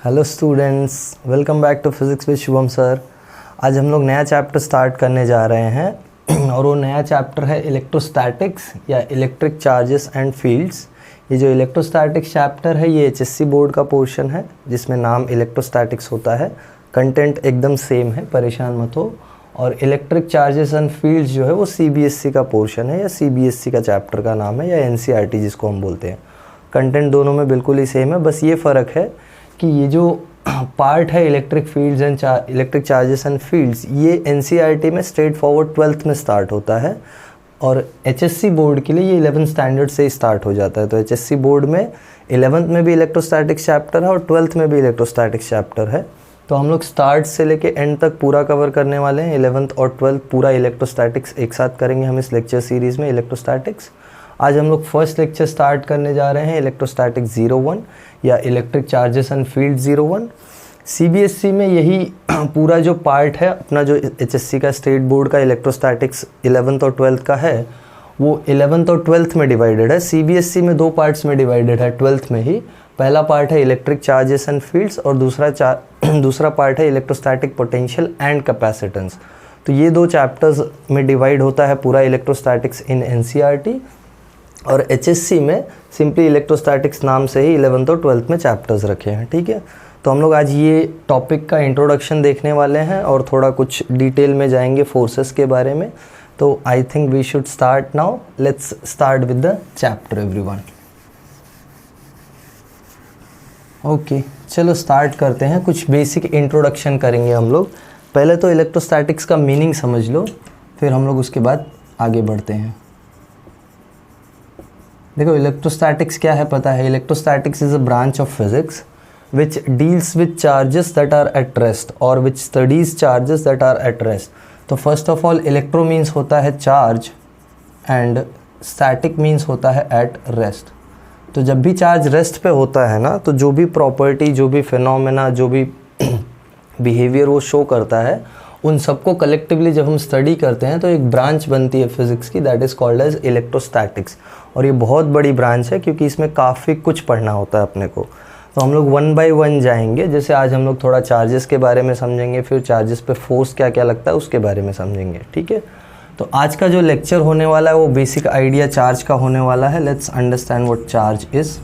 Hello students, welcome back to physics with Shubham sir. आज हम लोग नया चैप्टर स्टार्ट करने जा रहे हैं और वो नया चैप्टर है इलेक्ट्रोस्टैटिक्स या इलेक्ट्रिक चार्जेस एंड फील्ड्स। ये जो इलेक्ट्रोस्टैटिक्स चैप्टर है ये एचएससी बोर्ड का पोर्शन है जिसमें नाम इलेक्ट्रोस्टैटिक्स होता है। कंटेंट एकदम सेम है, परेशान मत हो। और इलेक्ट्रिक चार्जेस एंड फील्ड्स जो है वो सीबीएसई का पोर्शन है या सीबीएसई का चैप्टर का नाम है या एनसीईआरटी जिसको हम बोलते हैं। कंटेंट दोनों में बिल्कुल ही सेम है, बस ये फ़र्क है कि ये जो पार्ट है electric fields and electric charges and fields ये एनसीईआरटी में स्ट्रेट फॉरवर्ड 12th में स्टार्ट होता है और एचएससी बोर्ड के लिए ये 11th स्टैंडर्ड से ही स्टार्ट हो जाता है। तो एचएससी बोर्ड में 11th में भी इलेक्ट्रोस्टैटिक्स चैप्टर है और 12th में भी इलेक्ट्रोस्टैटिक्स चैप्टर है। तो हम लोग स्टार्ट से लेके एंड तक पूरा कवर करने वाले हैं। 11th और 12th पूरा इलेक्ट्रोस्टैटिक्स एक साथ करेंगे हम इस लेक्चर सीरीज़ में इलेक्ट्रोस्टैटिक्स। आज हम लोग फर्स्ट लेक्चर स्टार्ट करने जा रहे हैं इलेक्ट्रोस्टैटिक 01 या electric charges and field 01। CBSE में यही पूरा जो पार्ट है अपना जो एचएससी का स्टेट बोर्ड का इलेक्ट्रोस्टैटिक्स 11th और 12th का है वो 11th और 12th में डिवाइडेड है। सीबीएसई में दो पार्ट्स में डिवाइडेड है 12th में ही। पहला पार्ट है इलेक्ट्रिक चार्जेस एंड फील्ड्स और दूसरा पार्ट है इलेक्ट्रोस्टैटिक पोटेंशियल एंड कैपेसिटेंस। तो ये दो चैप्टर्स में डिवाइड होता है पूरा इलेक्ट्रोस्टैटिक्स इन एनसीईआरटी। और एचएससी में सिंपली इलेक्ट्रोस्टैटिक्स नाम से ही 11th और 12th में चैप्टर्स रखे हैं, ठीक है। तो हम लोग आज ये टॉपिक का इंट्रोडक्शन देखने वाले हैं और थोड़ा कुछ डिटेल में जाएंगे फोर्सेस के बारे में। तो I think we should start now. Let's start with the chapter everyone. Okay, चलो स्टार्ट करते हैं। कुछ बेसिक इंट्रोडक्शन करेंगे हम लोग। पहले तो इलेक्ट्रोस्टैटिक्स का मीनिंग समझ लो, फिर हम लोग उसके बाद आगे बढ़ते हैं। देखो इलेक्ट्रोस्टैटिक्स क्या है पता है। Electrostatics is a branch of physics which deals with charges that are at rest और which studies charges that are at rest. तो first of all electro means होता है चार्ज एंड स्टैटिक मीन्स होता है एट रेस्ट। तो जब भी charge rest पे होता है ना, तो जो भी प्रॉपर्टी, जो भी फिनोमेना, जो भी बिहेवियर वो शो करता है उन सबको कलेक्टिवली जब हम स्टडी करते हैं तो एक ब्रांच बनती है फिज़िक्स की, that is called as electrostatics. और ये बहुत बड़ी ब्रांच है क्योंकि इसमें काफ़ी कुछ पढ़ना होता है अपने को। तो हम लोग 1 by 1 जाएंगे। जैसे आज हम लोग थोड़ा चार्जेस के बारे में समझेंगे, फिर चार्जेस पे फोर्स क्या क्या लगता है उसके बारे में समझेंगे, ठीक है। तो आज का जो लेक्चर होने वाला है वो बेसिक आइडिया चार्ज का होने वाला है। Let's understand what charge is.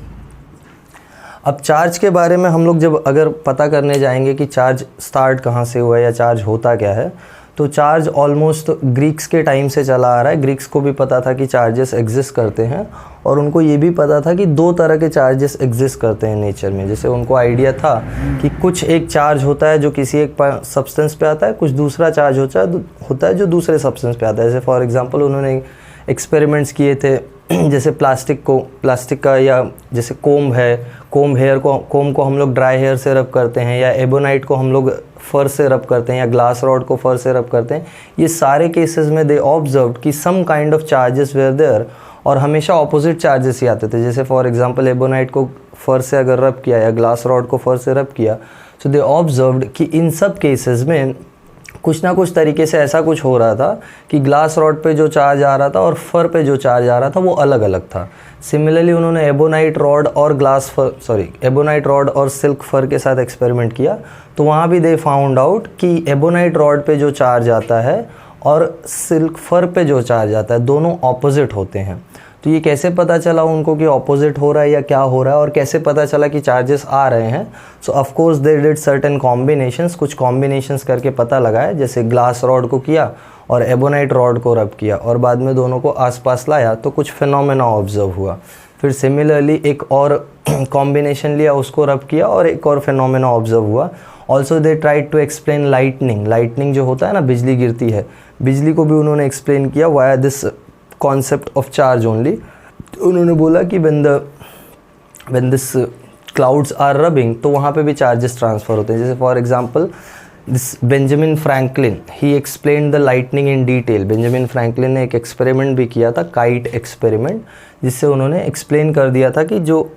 अब चार्ज के बारे में हम लोग जब अगर पता करने जाएंगे कि चार्ज स्टार्ट कहाँ से हुआ है या चार्ज होता क्या है, तो चार्ज ऑलमोस्ट ग्रीक्स के टाइम से चला आ रहा है। ग्रीक्स को भी पता था कि चार्जेस एग्जिस्ट करते हैं और उनको ये भी पता था कि दो तरह के चार्जेस एग्जिस्ट करते हैं नेचर में। जैसे उनको आइडिया था कि कुछ एक चार्ज होता है जो किसी एक सब्सटेंस पे आता है, कुछ दूसरा चार्ज होता है जो दूसरे सब्सटेंस पे आता है। जैसे फॉर एग्जांपल उन्होंने एक्सपेरिमेंट्स किए थे जैसे प्लास्टिक का, या जैसे कोम को हम लोग ड्राई हेयर से रब करते हैं, या एबोनाइट को हम लोग फर से रब करते हैं, या ग्लास रॉड को फर से रब करते हैं। ये सारे केसेस में दे ऑब्जर्व्ड कि some kind of charges where there और हमेशा ऑपोजिट चार्जेस ही आते थे। जैसे फॉर एग्जांपल एबोनाइट को फर से अगर रब किया या ग्लास रॉड को फर से रब किया, सो दे ऑब्जर्व्ड कि इन सब केसेस में कुछ ना कुछ तरीके से ऐसा कुछ हो रहा था कि ग्लास रॉड पे जो चार्ज आ रहा था और फर पे जो चार्ज आ रहा था वो अलग अलग था। सिमिलरली उन्होंने एबोनाइट रॉड और सिल्क फर के साथ एक्सपेरिमेंट किया, तो वहाँ भी दे फाउंड आउट कि एबोनाइट रॉड पे जो चार्ज आता है और सिल्क फर पे जो चार्ज आता है दोनों ऑपोजिट होते हैं। तो ये कैसे पता चला उनको कि ऑपोजिट हो रहा है या क्या हो रहा है, और कैसे पता चला कि चार्जेस आ रहे हैं? सो of course they did certain combinations, कुछ कॉम्बिनेशंस करके पता लगाया। जैसे ग्लास रॉड को किया और एबोनाइट रॉड को रब किया और बाद में दोनों को आसपास लाया तो कुछ फिनोमेना ऑब्जर्व हुआ। फिर सिमिलरली एक और कॉम्बिनेशन लिया, उसको रब किया और एक और फिनोमेना ऑब्जर्व हुआ। Also they tried to explain lightning जो होता है ना, बिजली गिरती है, बिजली को भी उन्होंने एक्सप्लेन किया via this concept of charge only. उन्होंने बोला कि when this clouds are rubbing तो वहाँ पे भी चार्जेस ट्रांसफ़र होते हैं। जैसे for example this Benjamin Franklin he explained the lightning in detail. Benjamin Franklin ने एक एक्सपेरिमेंट भी किया था, काइट एक्सपेरिमेंट, जिससे उन्होंने एक्सप्लेन कर दिया था कि जो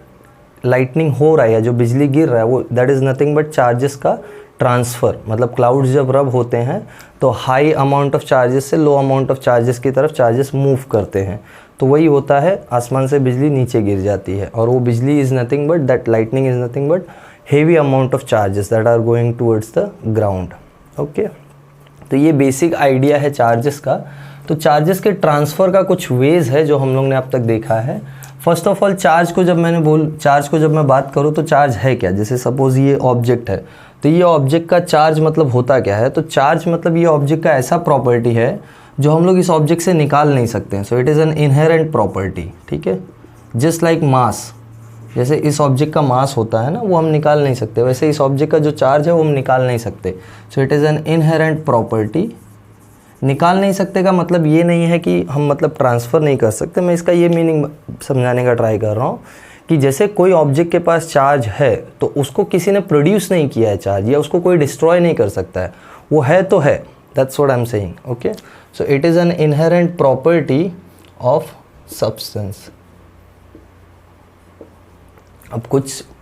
लाइटनिंग हो रहा है या जो बिजली गिर रहा है वो that is nothing but charges का ट्रांसफ़र। मतलब क्लाउड्स जब रब होते हैं तो हाई अमाउंट ऑफ चार्जेस से लो अमाउंट ऑफ चार्जेस की तरफ चार्जेस मूव करते हैं। तो वही होता है, आसमान से बिजली नीचे गिर जाती है और वो बिजली is nothing but that lightning is nothing but heavy amount of charges that are going towards the ground. Okay, तो ये बेसिक आइडिया है चार्जेस का. तो चार्जेस के ट्रांसफ़र का कुछ वेज है जो हम लोग ने अब तक देखा है. फर्स्ट ऑफ ऑल चार्ज को जब मैं बात करूँ तो चार्ज है क्या. जैसे सपोज़ ये ऑब्जेक्ट है, तो ये ऑब्जेक्ट का चार्ज मतलब होता क्या है. तो चार्ज मतलब ये ऑब्जेक्ट का ऐसा प्रॉपर्टी है जो हम लोग इस ऑब्जेक्ट से निकाल नहीं सकते हैं. So it is an inherent property. ठीक है, जस्ट लाइक मास. जैसे इस ऑब्जेक्ट का मास होता है ना, वो हम निकाल नहीं सकते, वैसे इस ऑब्जेक्ट का जो चार्ज है वो हम निकाल नहीं सकते. So it is an inherent property. निकाल नहीं सकते का मतलब ये नहीं है कि हम मतलब ट्रांसफ़र नहीं कर सकते. मैं इसका ये मीनिंग समझाने का ट्राई कर रहा हूँ कि जैसे कोई ऑब्जेक्ट के पास चार्ज है तो उसको किसी ने प्रोड्यूस नहीं किया है चार्ज, या उसको कोई डिस्ट्रॉय नहीं कर सकता है, वो है तो है. That's what I am saying. Okay, so it is an inherent property of substance. अब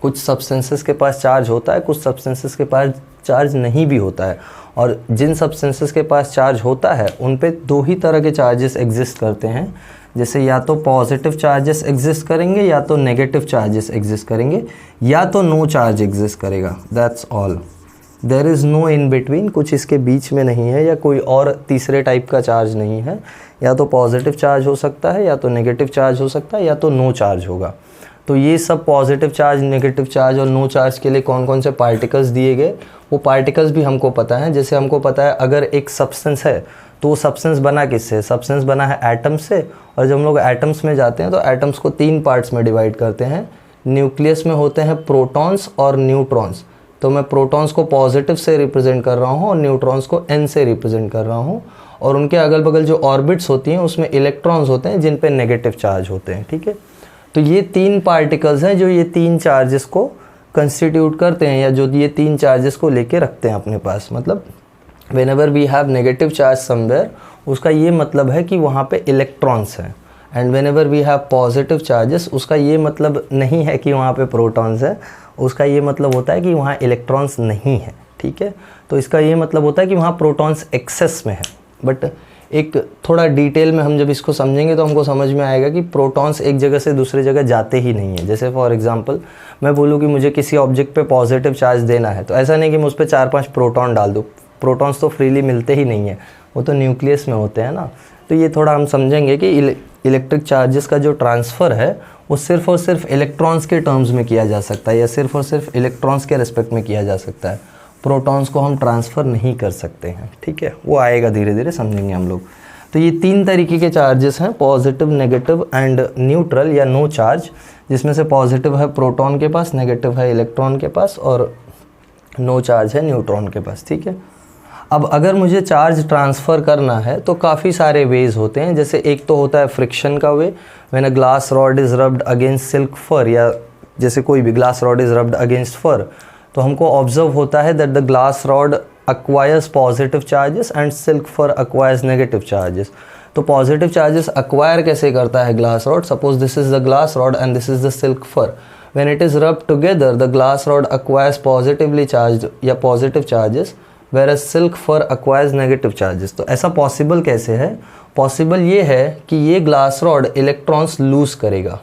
कुछ सब्सटेंसेस के पास चार्ज होता है, कुछ सब्सटेंसेस के पास चार्ज नहीं भी होता है. और जिन सब्सटेंसेस के पास चार्ज होता है उन पे दो ही तरह के चार्जेस एग्जिस्ट करते हैं. जैसे या तो पॉजिटिव चार्जेस एग्जिस्ट करेंगे या तो नेगेटिव चार्जेस एग्जिस्ट करेंगे, या तो नो चार्ज एग्जिस्ट करेगा. That's all. There is no in between. कुछ इसके बीच में नहीं है, या कोई और तीसरे टाइप का चार्ज नहीं है. या तो पॉजिटिव चार्ज हो सकता है, या तो नेगेटिव चार्ज हो सकता है, या तो नो चार्ज होगा. तो ये सब पॉजिटिव चार्ज, नेगेटिव चार्ज और नो चार्ज के लिए कौन कौन से पार्टिकल्स दिए गए, वो पार्टिकल्स भी हमको पता है. जैसे हमको पता है अगर एक सब्सटेंस है तो वो सब्सटेंस बना किससे. सब्सटेंस बना है एटम से. और जब हम लोग एटम्स में जाते हैं तो एटम्स को 3 पार्ट्स में डिवाइड करते हैं. न्यूक्लियस में होते हैं प्रोटॉन्स और न्यूट्रॉन्स. तो मैं प्रोटॉन्स को पॉजिटिव से रिप्रेजेंट कर रहा हूँ और न्यूट्रॉन्स को n से रिप्रेजेंट कर रहा हूँ. और उनके अगल बगल जो ऑर्बिट्स होती हैं उसमें इलेक्ट्रॉन्स होते हैं जिन पे नेगेटिव चार्ज होते हैं. ठीक है, तो ये 3 पार्टिकल्स हैं जो ये 3 चार्जेस को कंस्टिट्यूट करते हैं, या जो ये 3 चार्जेस को लेके रखते हैं अपने पास. मतलब whenever we have negative charge somewhere, उसका ये मतलब है कि वहाँ पे इलेक्ट्रॉन्स हैं. And whenever we have positive charges, उसका ये मतलब नहीं है कि वहाँ पे प्रोटॉन्स है, उसका ये मतलब होता है कि वहाँ इलेक्ट्रॉन्स नहीं है. ठीक है, तो इसका ये मतलब होता है कि वहाँ प्रोटॉन्स एक्सेस में है. बट एक थोड़ा डिटेल में हम जब इसको समझेंगे तो हमको समझ में आएगा कि प्रोटॉन्स एक जगह से दूसरी जगह जाते ही नहीं है. जैसे फॉर एग्जांपल मैं बोलूँ कि मुझे किसी ऑब्जेक्ट पे पॉजिटिव चार्ज देना है, तो ऐसा नहीं कि मैं उस पर 4-5 प्रोटॉन डाल दूँ. प्रोटॉन्स तो फ्रीली मिलते ही नहीं है, वो तो न्यूक्लियस में होते हैं ना. तो ये थोड़ा हम समझेंगे कि इलेक्ट्रिक चार्जेस का जो ट्रांसफ़र है वो सिर्फ और सिर्फ इलेक्ट्रॉन्स के टर्म्स में किया जा सकता है, या सिर्फ और सिर्फ इलेक्ट्रॉन्स के रिस्पेक्ट में किया जा सकता है. प्रोटॉन्स को हम ट्रांसफ़र नहीं कर सकते हैं. ठीक है, वो आएगा धीरे धीरे समझेंगे हम लोग. तो ये 3 तरीके के चार्जेस हैं, पॉजिटिव, नेगेटिव एंड न्यूट्रल या नो चार्ज, जिसमें से पॉजिटिव है प्रोटॉन के पास, नेगेटिव है इलेक्ट्रॉन के पास, और नो चार्ज है न्यूट्रॉन के पास. ठीक है, अब अगर मुझे चार्ज ट्रांसफ़र करना है तो काफ़ी सारे वेज होते हैं. जैसे एक तो होता है फ्रिक्शन का way. When a glass rod is rubbed against silk fur, या जैसे कोई भी glass rod is rubbed against fur, तो हमको ऑब्जर्व होता है that the glass rod acquires positive charges and silk fur acquires negative charges. तो positive charges acquire कैसे करता है glass rod? Suppose this is the glass rod and this is the silk fur. When it is rubbed together, the glass rod acquires positively charged या positive charges, whereas silk fur acquires negative charges. तो ऐसा possible कैसे है? Possible ये है कि ये glass rod electrons lose करेगा.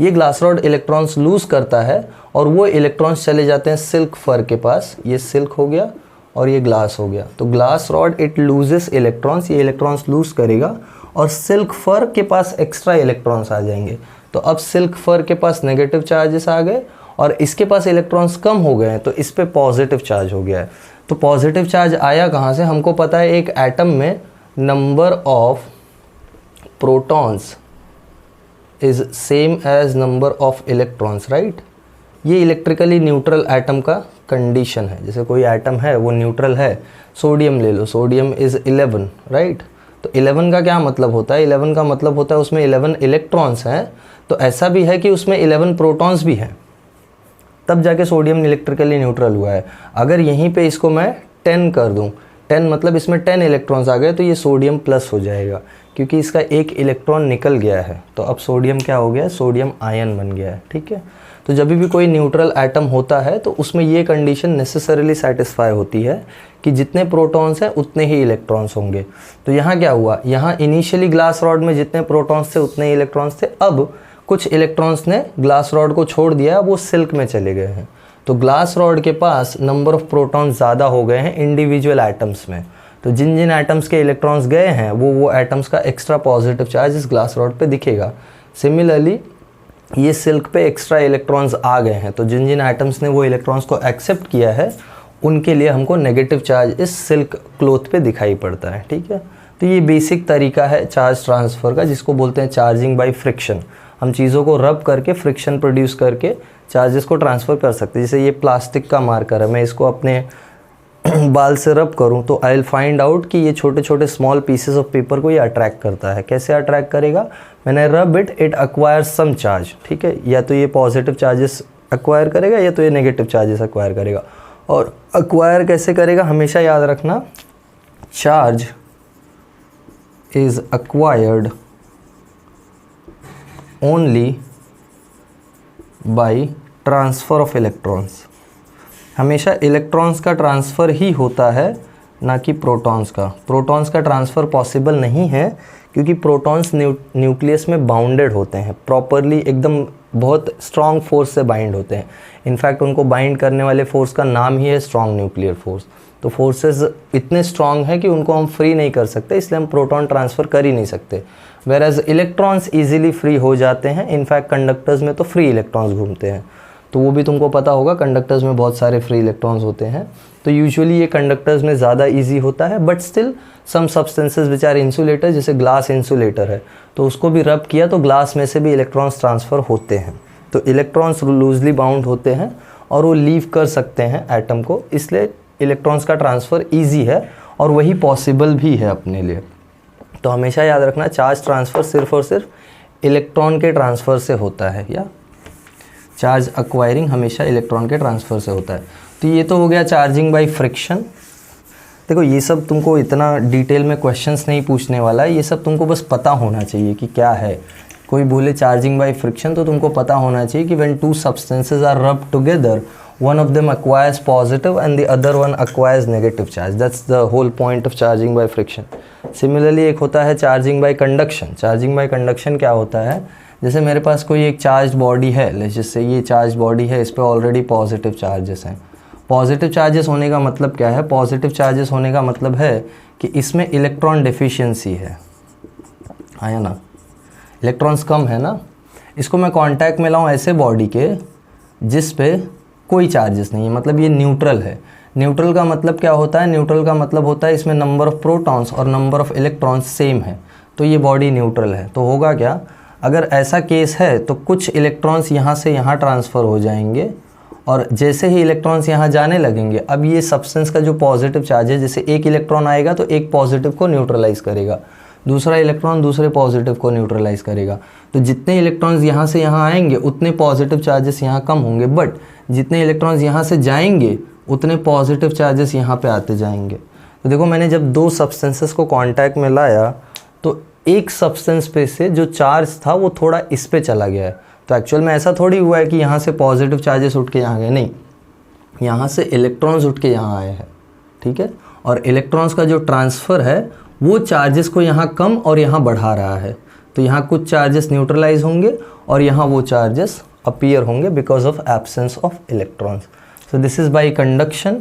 ये ग्लास रॉड इलेक्ट्रॉन्स लूज करता है और वो इलेक्ट्रॉन्स चले जाते हैं सिल्क फर के पास. ये सिल्क हो गया और ये ग्लास हो गया. तो glass rod it loses electrons, ये इलेक्ट्रॉन्स लूज करेगा और सिल्क फर के पास एक्स्ट्रा इलेक्ट्रॉन्स आ जाएंगे. तो अब सिल्क फर के पास नेगेटिव चार्जेस आ गए और इसके पास इलेक्ट्रॉन्स कम हो गए हैं, तो इस पे पॉजिटिव चार्ज हो गया है. तो पॉजिटिव चार्ज आया कहाँ से? हमको पता है एक एटम में number of protons is same as number of electrons, right. ये इलेक्ट्रिकली न्यूट्रल एटम का कंडीशन है. जैसे कोई एटम है वो न्यूट्रल है, सोडियम ले लो, सोडियम इज़ 11, राइट. तो 11 का क्या मतलब होता है? 11 का मतलब होता है उसमें 11 इलेक्ट्रॉन्स हैं. तो ऐसा भी है कि उसमें 11 प्रोटॉन्स भी हैं, तब जाके सोडियम इलेक्ट्रिकली न्यूट्रल हुआ है. अगर यहीं पे इसको मैं 10 कर दूं, 10 मतलब इसमें 10 इलेक्ट्रॉन्स आ गए, तो ये सोडियम प्लस हो जाएगा क्योंकि इसका एक इलेक्ट्रॉन निकल गया है. तो अब सोडियम क्या हो गया? सोडियम आयन बन गया है. ठीक है, तो जब भी कोई न्यूट्रल एटम होता है तो उसमें ये कंडीशन नेसेसरीली सेटिस्फाई होती है कि जितने प्रोटॉन्स हैं उतने ही इलेक्ट्रॉन्स होंगे. तो यहाँ क्या हुआ? यहाँ इनिशियली ग्लास रॉड में जितने प्रोटॉन्स थे उतने ही इलेक्ट्रॉन्स थे. अब कुछ इलेक्ट्रॉन्स ने ग्लास रॉड को छोड़ दिया, वो सिल्क में चले गए हैं. तो ग्लास रॉड के पास नंबर ऑफ प्रोटॉन्स ज़्यादा हो गए हैं इंडिविजुअल एटम्स में, तो जिन जिन एटम्स के इलेक्ट्रॉन्स गए हैं वो एटम्स का एक्स्ट्रा पॉजिटिव चार्ज इस ग्लास रॉड पे दिखेगा। सिमिलरली ये सिल्क पे एक्स्ट्रा इलेक्ट्रॉन्स आ गए हैं, तो जिन जिन एटम्स ने वो इलेक्ट्रॉन्स को एक्सेप्ट किया है उनके लिए हमको नेगेटिव चार्ज इस सिल्क क्लॉथ पे दिखाई पड़ता है। ठीक है, तो ये बेसिक तरीका है चार्ज ट्रांसफ़र का, जिसको बोलते हैं चार्जिंग बाय फ्रिक्शन। हम चीज़ों को रब करके फ्रिक्शन प्रोड्यूस करके चार्जेस को ट्रांसफ़र कर सकते हैं। जैसे ये प्लास्टिक का मार्कर है, मैं इसको अपने बाल से रब करूं तो आई विल फाइंड आउट कि ये छोटे छोटे स्मॉल पीसेस ऑफ पेपर को ये अट्रैक्ट करता है। कैसे अट्रैक्ट करेगा? मैंने rub it acquires some charge. ठीक है, या तो ये पॉजिटिव चार्जेस एक्वायर करेगा या तो ये नेगेटिव चार्जेस एक्वायर करेगा। और एक्वायर कैसे करेगा? हमेशा याद रखना, charge is acquired only by transfer of electrons. हमेशा इलेक्ट्रॉन्स का ट्रांसफ़र ही होता है, ना कि प्रोटॉन्स का। प्रोटॉन्स का ट्रांसफ़र पॉसिबल नहीं है क्योंकि प्रोटॉन्स न्यूक्लियस में बाउंडेड होते हैं, प्रॉपरली एकदम बहुत स्ट्रॉन्ग फोर्स से बाइंड होते हैं। इनफैक्ट उनको बाइंड करने वाले फोर्स का नाम ही है स्ट्रॉन्ग न्यूक्लियर फोर्स। तो फोर्सेस इतने स्ट्रॉन्ग हैं कि उनको हम फ्री नहीं कर सकते, इसलिए हम प्रोटॉन ट्रांसफ़र कर ही नहीं सकते। वेराज इलेक्ट्रॉन्स ईजिली फ्री हो जाते हैं। इनफैक्ट कंडक्टर्स में तो फ्री इलेक्ट्रॉन्स घूमते हैं, तो वो भी तुमको पता होगा, कंडक्टर्स में बहुत सारे फ्री इलेक्ट्रॉन्स होते हैं। तो यूजुअली ये कंडक्टर्स में ज़्यादा इजी होता है, but still some substances which are insulator, जैसे ग्लास इंसुलेटर है, तो उसको भी रब किया तो ग्लास में से भी इलेक्ट्रॉन्स ट्रांसफ़र होते हैं। तो इलेक्ट्रॉन्स लूजली बाउंड होते हैं और वो लीव कर सकते हैं एटम को, इसलिए इलेक्ट्रॉन्स का ट्रांसफ़र ईजी है और वही पॉसिबल भी है अपने लिए। तो हमेशा याद रखना, चार्ज ट्रांसफ़र सिर्फ और सिर्फ इलेक्ट्रॉन के ट्रांसफ़र से होता है, या चार्ज एक्वायरिंग हमेशा इलेक्ट्रॉन के ट्रांसफ़र से होता है। तो ये तो हो गया चार्जिंग बाय फ्रिक्शन। देखो ये सब तुमको इतना डिटेल में क्वेश्चंस नहीं पूछने वाला है, ये सब तुमको बस पता होना चाहिए कि क्या है। कोई बोले चार्जिंग बाय फ्रिक्शन तो तुमको पता होना चाहिए कि when two substances are rubbed together, one of them acquires positive and the other one acquires negative charge. That's the whole point of charging by friction. Similarly एक होता है charging by conduction. Charging by conduction क्या होता है? जैसे मेरे पास कोई एक चार्ज बॉडी है, जैसे ये चार्ज बॉडी है, इस पर ऑलरेडी पॉजिटिव चार्जेस हैं। पॉजिटिव चार्जेस होने का मतलब क्या है? पॉजिटिव चार्जेस होने का मतलब है कि इसमें इलेक्ट्रॉन डेफिशिएंसी है ना, इलेक्ट्रॉन्स कम है ना। इसको मैं कांटेक्ट में लाऊं ऐसे बॉडी के जिस पे कोई चार्जेस नहीं है, मतलब ये न्यूट्रल है। न्यूट्रल का मतलब क्या होता है? न्यूट्रल का मतलब होता है इसमें नंबर ऑफ प्रोटॉन्स और नंबर ऑफ इलेक्ट्रॉन्स सेम है, तो ये बॉडी न्यूट्रल है। तो होगा क्या, अगर ऐसा केस है तो कुछ इलेक्ट्रॉन्स यहाँ से यहाँ ट्रांसफ़र हो जाएंगे और जैसे ही इलेक्ट्रॉन्स यहाँ जाने लगेंगे, अब ये सब्सटेंस का जो पॉजिटिव चार्ज है, जैसे एक इलेक्ट्रॉन आएगा तो एक पॉजिटिव को न्यूट्रलाइज करेगा, दूसरा इलेक्ट्रॉन दूसरे पॉजिटिव को न्यूट्रलाइज करेगा। तो जितने इलेक्ट्रॉन्स यहाँ से यहाँ आएंगे उतने पॉजिटिव चार्जेस यहाँ कम होंगे, बट जितने इलेक्ट्रॉन्स यहाँ से जाएंगे उतने पॉजिटिव चार्जेस यहाँ पे आते जाएंगे। तो देखो मैंने जब दो सब्सटेंसेस को कांटेक्ट में लाया तो एक सब्सटेंस पे से जो चार्ज था वो थोड़ा इस पे चला गया है। तो एक्चुअल में ऐसा थोड़ी हुआ है कि यहाँ से पॉजिटिव चार्जेस उठ के यहाँ गए, नहीं, यहाँ से इलेक्ट्रॉन्स उठ के यहाँ आए हैं। ठीक है, और इलेक्ट्रॉन्स का जो ट्रांसफ़र है वो चार्जेस को यहाँ कम और यहाँ बढ़ा रहा है। तो यहाँ कुछ चार्जेस न्यूट्रलाइज होंगे और यहाँ वो चार्जेस अपीयर होंगे because of absence of electrons. So this is by conduction.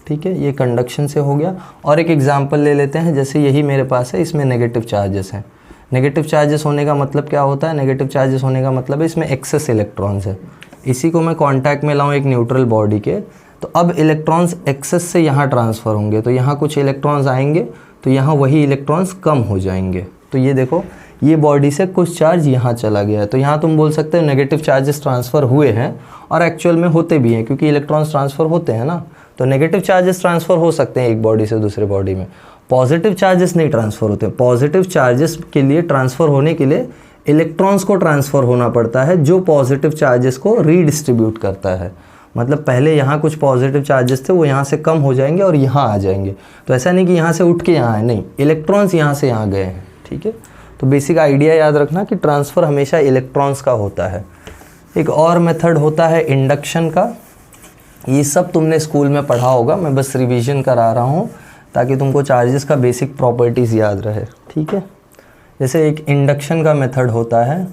ठीक है, ये कंडक्शन से हो गया। और एक एग्जांपल ले लेते हैं, जैसे यही मेरे पास है, इसमें नेगेटिव चार्जेस हैं। नेगेटिव चार्जेस होने का मतलब क्या होता है? नेगेटिव चार्जेस होने का मतलब है इसमें एक्सेस इलेक्ट्रॉन्स है। इसी को मैं कांटेक्ट में लाऊं एक न्यूट्रल बॉडी के, तो अब इलेक्ट्रॉन्स एक्सेस से यहाँ ट्रांसफ़र होंगे, तो यहाँ कुछ इलेक्ट्रॉन्स आएंगे तो यहाँ वही इलेक्ट्रॉन्स कम हो जाएंगे। तो ये देखो, ये बॉडी से कुछ चार्ज यहाँ चला गया है, तो यहाँ तुम बोल सकते हो नेगेटिव चार्जेस ट्रांसफ़र हुए हैं, और एक्चुअल में होते भी हैं क्योंकि इलेक्ट्रॉन्स ट्रांसफ़र होते हैं ना। तो नेगेटिव चार्जेस ट्रांसफ़र हो सकते हैं एक बॉडी से दूसरे बॉडी में, पॉजिटिव चार्जेस नहीं ट्रांसफ़र होते। पॉजिटिव चार्जेस के लिए ट्रांसफ़र होने के लिए इलेक्ट्रॉन्स को ट्रांसफ़र होना पड़ता है, जो पॉजिटिव चार्जेस को रीडिस्ट्रीब्यूट करता है। मतलब पहले यहाँ कुछ पॉजिटिव चार्जेस थे, वो यहाँ से कम हो जाएंगे और यहाँ आ जाएंगे। तो ऐसा नहीं कि यहाँ से उठ के यहाँ आए, नहीं, इलेक्ट्रॉन्स यहाँ से यहाँ गए हैं। ठीक है, तो बेसिक आइडिया याद रखना कि ट्रांसफ़र हमेशा इलेक्ट्रॉन्स का होता है। एक और मेथड होता है इंडक्शन का। ये सब तुमने स्कूल में पढ़ा होगा, मैं बस रिवीजन करा रहा हूँ ताकि तुमको चार्जेस का बेसिक प्रॉपर्टीज़ याद रहे। ठीक है, जैसे एक इंडक्शन का मेथड होता है।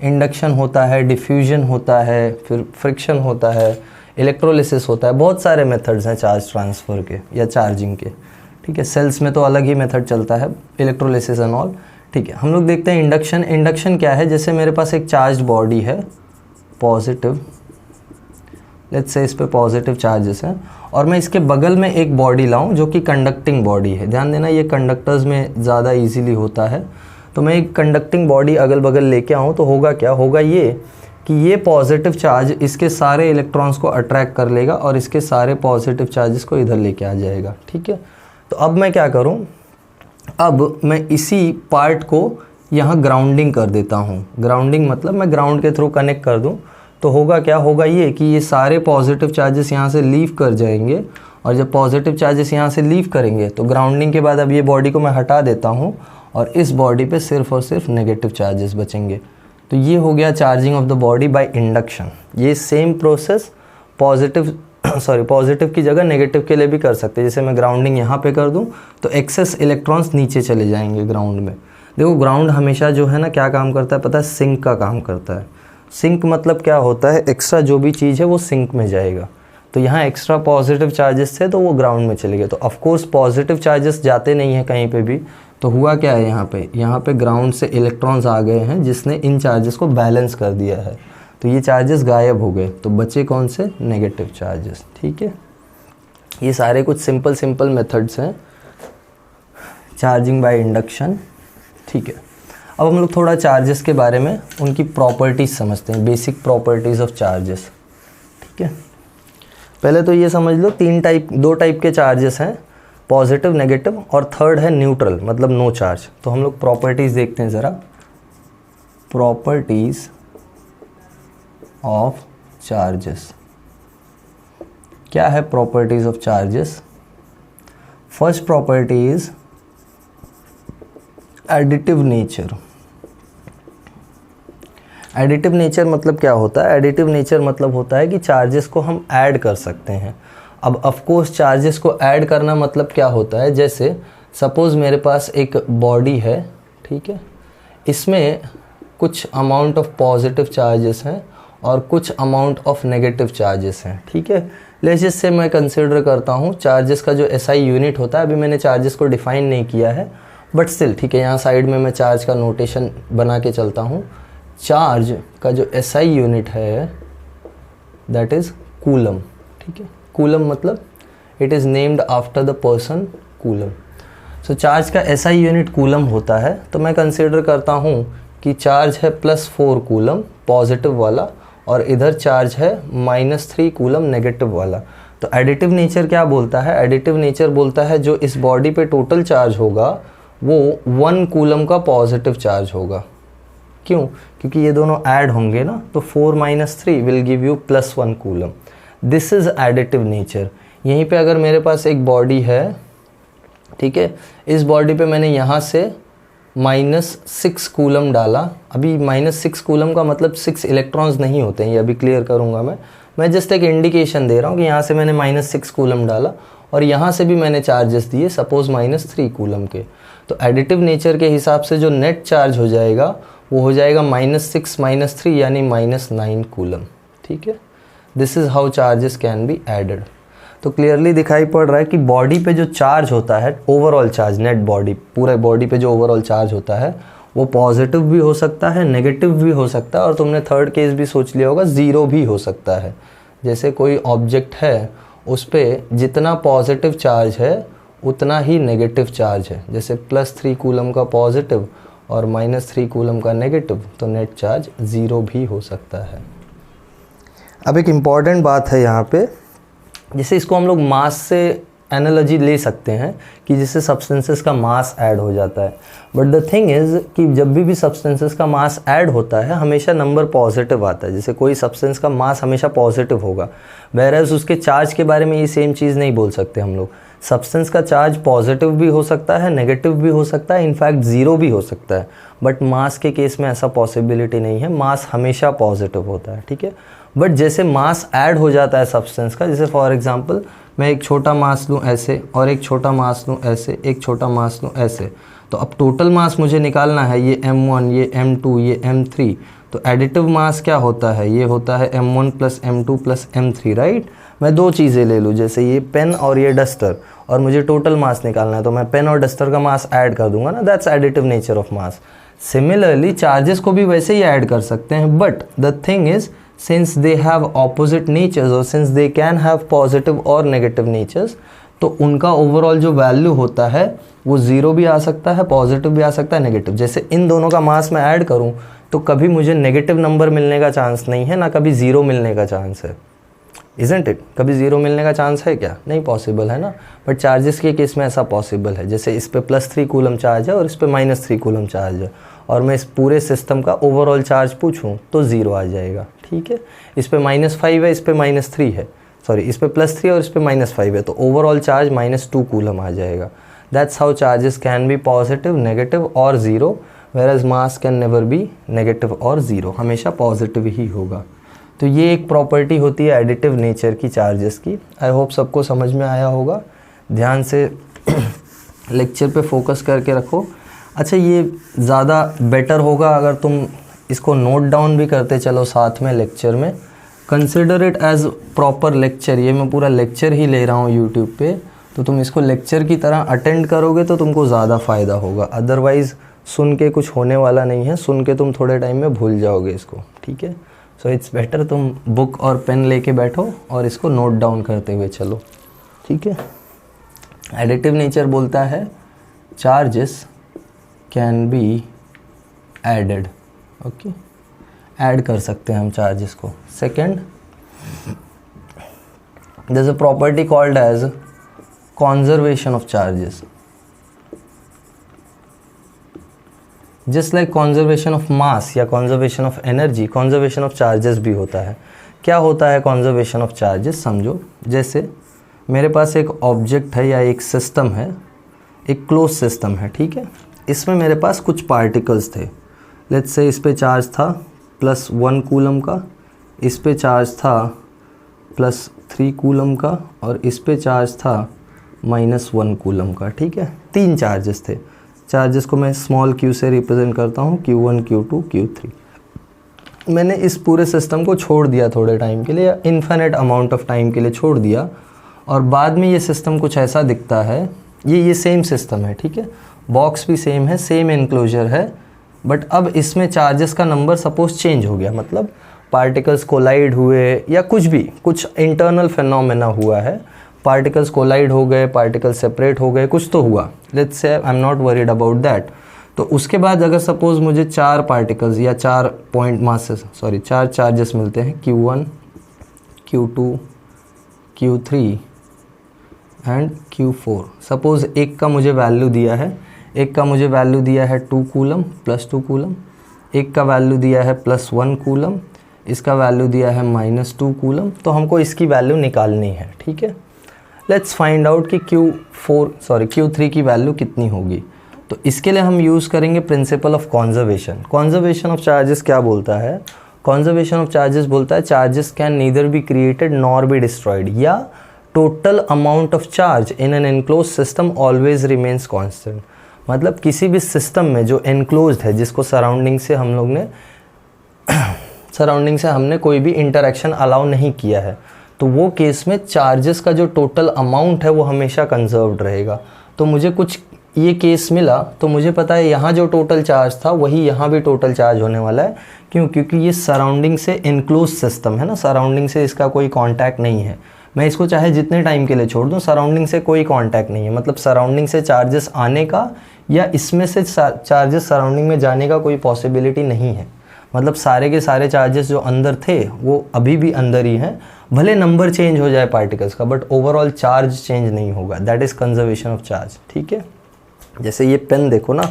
इंडक्शन होता है, डिफ्यूजन होता है, फिर फ्रिक्शन होता है, इलेक्ट्रोलिसिस होता है, बहुत सारे मेथड्स हैं चार्ज ट्रांसफ़र के या चार्जिंग के। ठीक है, सेल्स में तो अलग ही मेथड चलता है, इलेक्ट्रोलिसिस एंड ऑल। ठीक है, हम लोग देखते हैं इंडक्शन। इंडक्शन क्या है, जैसे मेरे पास एक चार्ज बॉडी है, पॉजिटिव, लेट्स से इस पे पॉजिटिव चार्जेस हैं, और मैं इसके बगल में एक बॉडी लाऊं जो कि कंडक्टिंग बॉडी है। ध्यान देना, ये कंडक्टर्स में ज़्यादा इजीली होता है। तो मैं एक कंडक्टिंग बॉडी अगल बगल लेके आऊँ तो होगा क्या, होगा ये कि ये पॉजिटिव चार्ज इसके सारे इलेक्ट्रॉन्स को अट्रैक्ट कर लेगा और इसके सारे पॉजिटिव चार्जेस को इधर लेके आ जाएगा। ठीक है, तो अब मैं क्या करूँ, अब मैं इसी पार्ट को यहाँ ग्राउंडिंग कर देता हूँ। ग्राउंडिंग मतलब मैं ग्राउंड के थ्रू कनेक्ट कर दूँ तो होगा क्या, होगा ये कि ये सारे पॉजिटिव चार्जेस यहाँ से लीव कर जाएंगे, और जब पॉजिटिव चार्जेस यहाँ से लीव करेंगे तो ग्राउंडिंग के बाद अब ये बॉडी को मैं हटा देता हूँ और इस बॉडी पे सिर्फ और सिर्फ नेगेटिव चार्जेस बचेंगे। तो ये हो गया charging of the body by induction. ये सेम प्रोसेस पॉजिटिव की जगह नेगेटिव के लिए भी कर सकते हैं। जैसे मैं ग्राउंडिंग यहाँ पे कर दूँ तो एक्सेस इलेक्ट्रॉन्स नीचे चले जाएंगे ग्राउंड में। देखो ग्राउंड हमेशा जो है ना क्या काम करता है पता है, सिंक का काम करता है। सिंक मतलब क्या होता है, एक्स्ट्रा जो भी चीज़ है वो सिंक में जाएगा। तो यहाँ एक्स्ट्रा पॉजिटिव चार्जेस थे तो वो ग्राउंड में चले गए। तो ऑफकोर्स पॉजिटिव चार्जेस जाते नहीं हैं कहीं पे भी, तो हुआ क्या है यहाँ पे ग्राउंड से इलेक्ट्रॉन्स आ गए हैं जिसने इन चार्जेस को बैलेंस कर दिया है। तो ये चार्जेस गायब हो गए, तो बचे कौन से, नेगेटिव चार्जेस। ठीक है, ये सारे कुछ सिंपल मेथड्स हैं चार्जिंग बाय इंडक्शन। ठीक है, अब हम लोग थोड़ा चार्जेस के बारे में उनकी प्रॉपर्टीज़ समझते हैं, बेसिक प्रॉपर्टीज़ ऑफ चार्जेस। ठीक है, पहले तो ये समझ लो दो टाइप के चार्जेस हैं, पॉजिटिव नेगेटिव, और थर्ड है न्यूट्रल मतलब नो चार्ज। तो हम लोग प्रॉपर्टीज़ देखते हैं ज़रा, प्रॉपर्टीज़ ऑफ चार्जेस। क्या है properties of charges? First property is additive nature. Additive nature मतलब क्या होता है? एडिटिव नेचर मतलब होता है कि चार्जेस को हम ऐड कर सकते हैं। अब ऑफकोर्स चार्जेस को ऐड करना मतलब क्या होता है, जैसे सपोज़ मेरे पास एक बॉडी है, ठीक है, इसमें कुछ अमाउंट ऑफ पॉजिटिव चार्जेस हैं और कुछ अमाउंट ऑफ नेगेटिव चार्जेस हैं। ठीक है, लेट्स से मैं कंसिडर करता हूँ चार्जेस का जो SI यूनिट होता है, अभी मैंने चार्जेस को डिफाइन नहीं किया है बट स्टिल ठीक है, यहाँ साइड में मैं चार्ज का नोटेशन बना के चलता हूँ। चार्ज का जो SI यूनिट है दैट इज़ कूलम। ठीक है, कूलम मतलब it is named after the person coulomb. So charge का SI यूनिट कूलम होता है। तो मैं कंसिडर करता हूँ कि चार्ज है +4 कूलम पॉजिटिव वाला और इधर चार्ज है -3 कूलम नेगेटिव वाला। तो एडिटिव नेचर क्या बोलता है? एडिटिव नेचर बोलता है जो इस बॉडी पे टोटल चार्ज होगा वो 1 कूलम का पॉजिटिव चार्ज होगा। क्यों? क्योंकि ये दोनों ऐड होंगे ना, तो 4 - 3 will give you +1 coulomb. This is additive nature. यहीं पे अगर मेरे पास एक बॉडी है, ठीक है, इस बॉडी पे मैंने यहाँ से -6 कूलम डाला। अभी -6 कूलम का मतलब 6 इलेक्ट्रॉन्स नहीं होते हैं, ये अभी क्लियर करूँगा मैं जस्ट एक इंडिकेशन दे रहा हूँ कि यहाँ से मैंने -6 कूलम डाला और यहाँ से भी मैंने चार्जेस दिए सपोज़ -3 कूलम के। तो एडिटिव नेचर के हिसाब से जो नेट चार्ज हो जाएगा वो हो जाएगा -6 - 3 यानी -9 कूलम। ठीक है, this is how charges can be added. तो क्लियरली दिखाई पड़ रहा है कि बॉडी पे जो चार्ज होता है, ओवरऑल चार्ज, नेट बॉडी, पूरे बॉडी पे जो ओवरऑल चार्ज होता है वो पॉजिटिव भी हो सकता है, नेगेटिव भी हो सकता है, और तुमने थर्ड केस भी सोच लिया होगा, ज़ीरो भी हो सकता है। जैसे कोई ऑब्जेक्ट है उस पर जितना पॉजिटिव चार्ज है उतना ही नेगेटिव चार्ज है, जैसे +3 कूलम का पॉजिटिव और -3 कूलम का नेगेटिव, तो नेट चार्ज 0 भी हो सकता है। अब एक इम्पॉर्टेंट बात है यहाँ पे, जैसे इसको हम लोग मास से एनालॉजी ले सकते हैं कि जिससे सब्सटेंसेस का मास ऐड हो जाता है। बट द थिंग इज़ कि जब भी सब्सटेंसेस का मास ऐड होता है हमेशा नंबर पॉजिटिव आता है। जैसे कोई सब्सटेंस का मास हमेशा पॉजिटिव होगा, whereas उसके चार्ज के बारे में ये सेम चीज़ नहीं बोल सकते हम लोग। सब्सटेंस का चार्ज पॉजिटिव भी हो सकता है, नेगेटिव भी हो सकता है, इनफैक्ट 0 भी हो सकता है, बट मास के केस में ऐसा पॉसिबिलिटी नहीं है, मास हमेशा पॉजिटिव होता है। ठीक है, बट जैसे मास ऐड हो जाता है सब्सटेंस का, जैसे फॉर एग्जांपल मैं एक छोटा मास लूँ ऐसे और एक छोटा मास लूँ ऐसे, एक छोटा मास लूँ ऐसे, तो अब टोटल मास मुझे निकालना है, ये m1, ये m2, ये m3, तो एडिटिव मास क्या होता है, ये होता है m1 plus m2 plus m3, right. मैं दो चीज़ें ले लूँ, जैसे ये पेन और ये डस्टर, और मुझे टोटल मास निकालना है, तो मैं पेन और डस्टर का मास ऐड कर दूंगा ना, that's additive nature of mass. Similarly charges को भी वैसे ही ऐड कर सकते हैं, but the thing is since they have opposite natures और since they can have positive और नेगेटिव नेचर्स, तो उनका ओवरऑल जो वैल्यू होता है वो ज़ीरो भी आ सकता है, पॉजिटिव भी आ सकता है, नेगेटिव। जैसे इन दोनों का मास मैं ऐड करूं तो कभी मुझे नेगेटिव नंबर मिलने का चांस नहीं है, ना कभी ज़ीरो मिलने का चांस है, इज़न्ट इट। कभी ज़ीरो मिलने का चांस है क्या? नहीं पॉसिबल है ना। बट चार्जेस के केस में ऐसा पॉसिबल है, जैसे इस पर +3 कूलम चार्ज है और इस पर -3 कूलम चार्ज है, और मैं इस पूरे सिस्टम का ओवरऑल चार्ज पूछूं तो ज़ीरो आ जाएगा, ठीक है। इस पर -5 है, इस पर -3 है, सॉरी इस पे +3 और इस पे -5 है, तो ओवरऑल चार्ज -2 कूलम आ जाएगा। That's how charges can be positive, negative और zero, whereas mass can never be negative और ज़ीरो, हमेशा पॉजिटिव ही होगा। तो ये एक प्रॉपर्टी होती है एडिटिव नेचर की चार्जेस की। आई होप सबको समझ में आया होगा। ध्यान से लेक्चर पे फोकस करके रखो। अच्छा, ये ज़्यादा बेटर होगा अगर तुम इसको नोट डाउन भी करते चलो साथ में लेक्चर में। Consider it as proper lecture, ये मैं पूरा लेक्चर ही ले रहा हूँ यूट्यूब पे, तो तुम इसको लेक्चर की तरह अटेंड करोगे तो तुमको ज़्यादा फ़ायदा होगा। अदरवाइज़ सुन के कुछ होने वाला नहीं है, सुन के तुम थोड़े टाइम में भूल जाओगे इसको, ठीक है। सो इट्स बेटर तुम बुक और पेन लेके बैठो और इसको नोट डाउन करते हुए चलो, ठीक है। एडिटिव नेचर बोलता है charges can be added, okay, add कर सकते हैं हम चार्जेस को। Second, there's a property called as conservation of charges. Just like conservation of mass या conservation of energy, conservation of charges भी होता है। क्या होता है conservation of charges? समझो, जैसे मेरे पास एक ऑब्जेक्ट है या एक सिस्टम है, एक क्लोज सिस्टम है, ठीक है। इसमें मेरे पास कुछ पार्टिकल्स थे, लेट्स से इस पे चार्ज था +1 कूलम का, इस पे चार्ज था +3 कूलम का, और इस पे चार्ज था -1 कूलम का, ठीक है। 3 चार्जेस थे। चार्जेस को मैं स्मॉल q से रिप्रेजेंट करता हूँ, Q1, Q2, Q3। मैंने इस पूरे सिस्टम को छोड़ दिया थोड़े टाइम के लिए, या इन्फिनिट अमाउंट ऑफ टाइम के लिए छोड़ दिया, और बाद में ये सिस्टम कुछ ऐसा दिखता है। ये सेम सिस्टम है, ठीक है, बॉक्स भी सेम है, सेम एनक्लोजर है, बट अब इसमें चार्जेस का नंबर सपोज चेंज हो गया, मतलब पार्टिकल्स कोलाइड हुए या कुछ भी, कुछ इंटरनल फिनोमेना हुआ है, पार्टिकल्स कोलाइड हो गए, पार्टिकल्स सेपरेट हो गए, कुछ तो हुआ, let's say I am not worried about that. तो उसके बाद अगर सपोज मुझे 4 पार्टिकल्स या 4 पॉइंट मासेस, सॉरी 4 चार्जेस मिलते हैं, Q1, Q2, Q3 and Q4। Suppose एक का मुझे वैल्यू दिया है, एक का मुझे वैल्यू दिया है 2 कूलम +2 कूलम, एक का वैल्यू दिया है +1 कूलम, इसका वैल्यू दिया है -2 कूलम। तो हमको इसकी वैल्यू निकालनी है, ठीक है। लेट्स फाइंड आउट कि Q3 की वैल्यू कितनी होगी। तो इसके लिए हम यूज़ करेंगे principle of conservation. Conservation of charges क्या बोलता है? कॉन्जर्वेशन ऑफ चार्जेस बोलता है charges can neither be created nor be destroyed, या total amount of charge in an enclose system always remains constant. मतलब किसी भी सिस्टम में जो एनक्लोज्ड है, जिसको सराउंडिंग से हमने कोई भी इंटरेक्शन अलाउ नहीं किया है, तो वो केस में चार्जेस का जो टोटल अमाउंट है वो हमेशा कंजर्व्ड रहेगा। तो मुझे कुछ ये केस मिला, तो मुझे पता है यहाँ जो टोटल चार्ज था वही यहाँ भी टोटल चार्ज होने वाला है। क्यों? क्योंकि ये सराउंडिंग से इनक्लोज सिस्टम है ना, सराउंडिंग से इसका कोई कांटेक्ट नहीं है। मैं इसको चाहे जितने टाइम के लिए छोड़ दूँ, सराउंडिंग से कोई कांटेक्ट नहीं है। मतलब सराउंडिंग से चार्जेस आने का या इसमें से चार्जेस सराउंडिंग में जाने का कोई पॉसिबिलिटी नहीं है। मतलब सारे के सारे चार्जेस जो अंदर थे वो अभी भी अंदर ही हैं, भले नंबर चेंज हो जाए पार्टिकल्स का, बट ओवरऑल चार्ज चेंज नहीं होगा। That is conservation of charge, ठीक है। जैसे ये पेन देखो ना,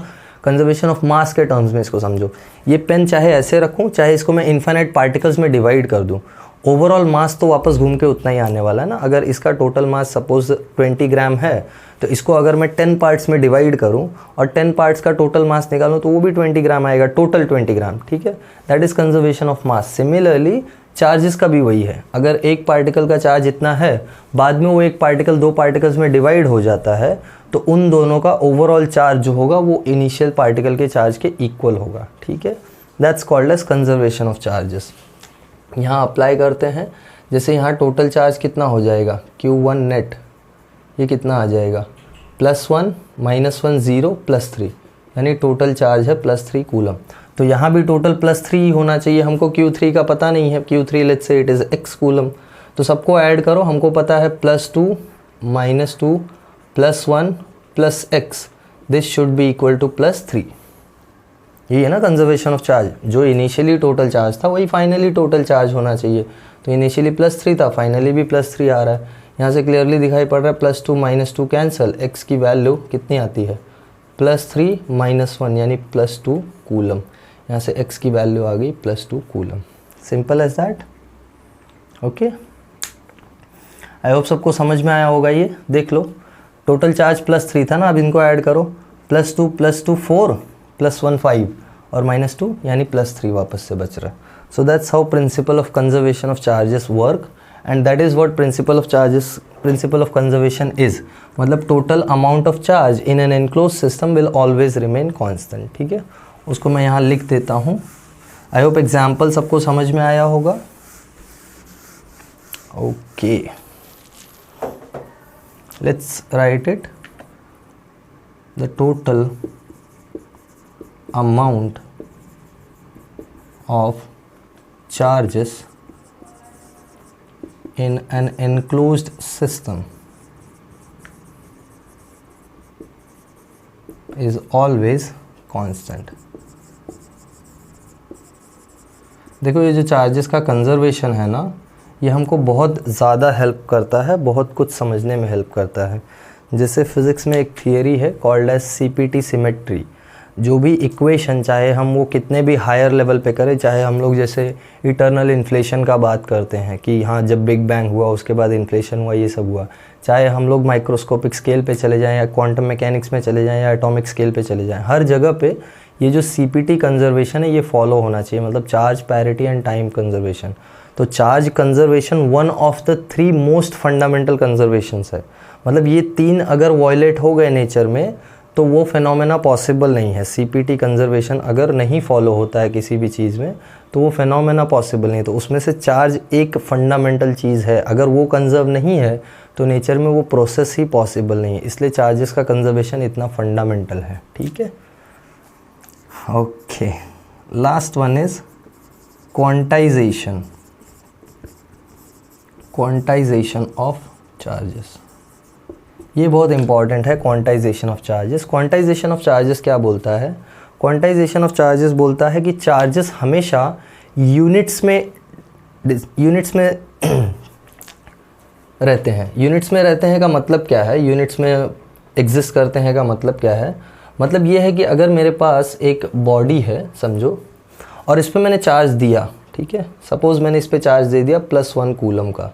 कंजर्वेशन ऑफ मास के टर्म्स में इसको समझो। ये पेन चाहे ऐसे रखूँ, चाहे इसको मैं इन्फिनिट पार्टिकल्स में डिवाइड कर दूँ, ओवरऑल मास तो वापस घूम के उतना ही आने वाला है ना। अगर इसका टोटल मास सपोज 20 ग्राम है, तो इसको अगर मैं 10 पार्ट्स में डिवाइड करूं और 10 पार्ट्स का टोटल मास निकालूं, तो वो भी 20 ग्राम आएगा, टोटल 20 ग्राम, ठीक है। That is conservation of mass. Similarly charges का भी वही है। अगर एक पार्टिकल का चार्ज इतना है, बाद में वो एक पार्टिकल दो पार्टिकल्स में डिवाइड हो जाता है, तो उन दोनों का ओवरऑल चार्ज जो होगा वो इनिशियल पार्टिकल के चार्ज के इक्वल होगा। ठीक है, that's called as conservation of charges. यहाँ अप्लाई करते हैं, जैसे यहाँ टोटल चार्ज कितना हो जाएगा, Q1 नेट, ये कितना आ जाएगा +1 -1 0 +3, यानी टोटल चार्ज है +3 कूलम। तो यहाँ भी टोटल +3 होना चाहिए, हमको Q3 का पता नहीं है, Q3 let's say it is x coulomb, तो सबको ऐड करो, हमको पता है +2 -2 +1 +x, this should be equal to +3। ये है ना कंजर्वेशन ऑफ चार्ज, जो इनिशियली टोटल चार्ज था वही फाइनली टोटल चार्ज होना चाहिए। तो इनिशियली +3 था, फाइनली भी +3 आ रहा है। यहाँ से क्लियरली दिखाई पड़ रहा है +2 -2 कैंसिल, x की वैल्यू कितनी आती है +3 -1 यानी +2 कूलम। यहाँ से x की वैल्यू आ गई +2 coulomb. Simple as that. Okay, I hope सबको समझ में आया होगा। ये देख लो, टोटल चार्ज +3 था ना, अब इनको ऐड करो, +2 +2 4 +1 5 और -2 यानी +3 वापस से बच रहा है। So that's how principle of conservation of charges work, and that is what principle of conservation is. मतलब total amount of charge in an enclose system will always remain constant. ठीक है, उसको मैं यहाँ लिख देता हूँ। आई होप एग्जाम्पल सबको समझ में आया होगा। Okay, let's write it. The total amount of charges in an enclosed system is always constant। देखो, ये जो चार्जेस का कंजर्वेशन है ना, ये हमको बहुत ज़्यादा हेल्प करता है, बहुत कुछ समझने में हेल्प करता है। जैसे फिज़िक्स में एक थियरी है कॉल्ड एज CPT सिमेट्री। जो भी इक्वेशन, चाहे हम वो कितने भी हायर लेवल पे करें, चाहे हम लोग जैसे इटर्नल इन्फ्लेशन का बात करते हैं कि हाँ जब बिग बैंग हुआ उसके बाद इन्फ्लेशन हुआ, ये सब हुआ, चाहे हम लोग माइक्रोस्कोपिक स्केल पे चले जाएं या क्वांटम मैकेनिक्स में चले जाएं या एटॉमिक स्केल पे चले जाएं, हर जगह पे ये जो CPT कंजर्वेशन है ये फॉलो होना चाहिए, मतलब charge parity and time conservation. तो charge conservation one of the 3 most fundamental conservations है। मतलब ये 3 अगर वॉयलेट हो गए नेचर में तो वो फिनोमेना पॉसिबल नहीं है। CPT कंजर्वेशन अगर नहीं फॉलो होता है किसी भी चीज़ में तो वो फिनोमेना पॉसिबल नहीं। तो उसमें से चार्ज एक फंडामेंटल चीज़ है, अगर वो कंजर्व नहीं है तो नेचर में वो प्रोसेस ही पॉसिबल नहीं है। इसलिए चार्जेस का कंजर्वेशन इतना फंडामेंटल है। ठीक है, okay, last one is quantization of charges. ये बहुत इंपॉर्टेंट है, quantization of charges. Quantization of charges क्या बोलता है? क्वांटाइजेशन ऑफ चार्जेस बोलता है कि चार्जेस हमेशा यूनिट्स में रहते हैं। यूनिट्स में रहते हैं का मतलब क्या है? यूनिट्स में एग्जिस्ट करते हैं का मतलब क्या है? मतलब ये है कि अगर मेरे पास एक बॉडी है समझो, और इस पर मैंने चार्ज दिया, ठीक है, सपोज़ मैंने इस पर चार्ज दे दिया +1 कूलम का,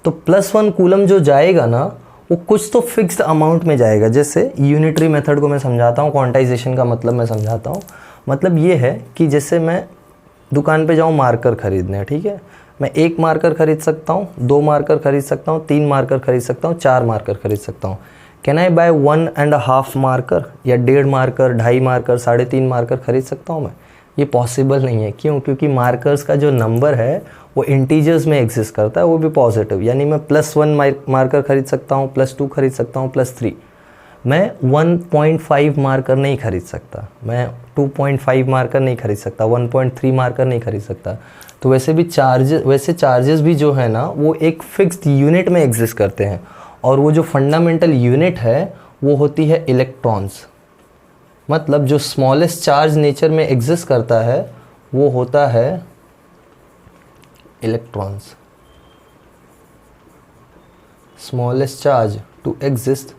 तो +1 कूलम जो जाएगा ना वो कुछ तो फिक्स्ड अमाउंट में जाएगा। जैसे यूनिटरी मेथड को मैं समझाता हूँ, क्वांटाइजेशन का मतलब मैं समझाता हूँ। मतलब ये है कि जैसे मैं दुकान पे जाऊँ मार्कर ख़रीदने, ठीक है, मैं 1 मार्कर ख़रीद सकता हूँ, 2 मार्कर ख़रीद सकता हूँ, 3 मार्कर ख़रीद सकता हूँ, 4 मार्कर ख़रीद सकता हूँ। कैन आई बाय 1.5 मार्कर या 1.5 मार्कर, 2.5 मार्कर, 3.5 मार्कर ख़रीद सकता हूँ मैं? ये पॉसिबल नहीं है। क्यों? क्योंकि मार्कर्स का जो नंबर है वो इंटीजर्स में एग्जिस्ट करता है, वो भी पॉजिटिव। यानी मैं +1 मार्कर ख़रीद सकता हूँ, +2 ख़रीद सकता हूँ, +3। मैं 1.5 मार्कर नहीं ख़रीद सकता, मैं 2.5 मार्कर नहीं ख़रीद सकता, 1.3 मार्कर नहीं ख़रीद सकता। तो वैसे चार्जेस भी जो है ना वो एक फिक्स्ड यूनिट में एग्जिस्ट करते हैं, और वो जो फंडामेंटल यूनिट है वो होती है इलेक्ट्रॉन्स। मतलब जो स्मॉलेस्ट चार्ज नेचर में एग्जिस्ट करता है वो होता है electrons. Smallest charge to exist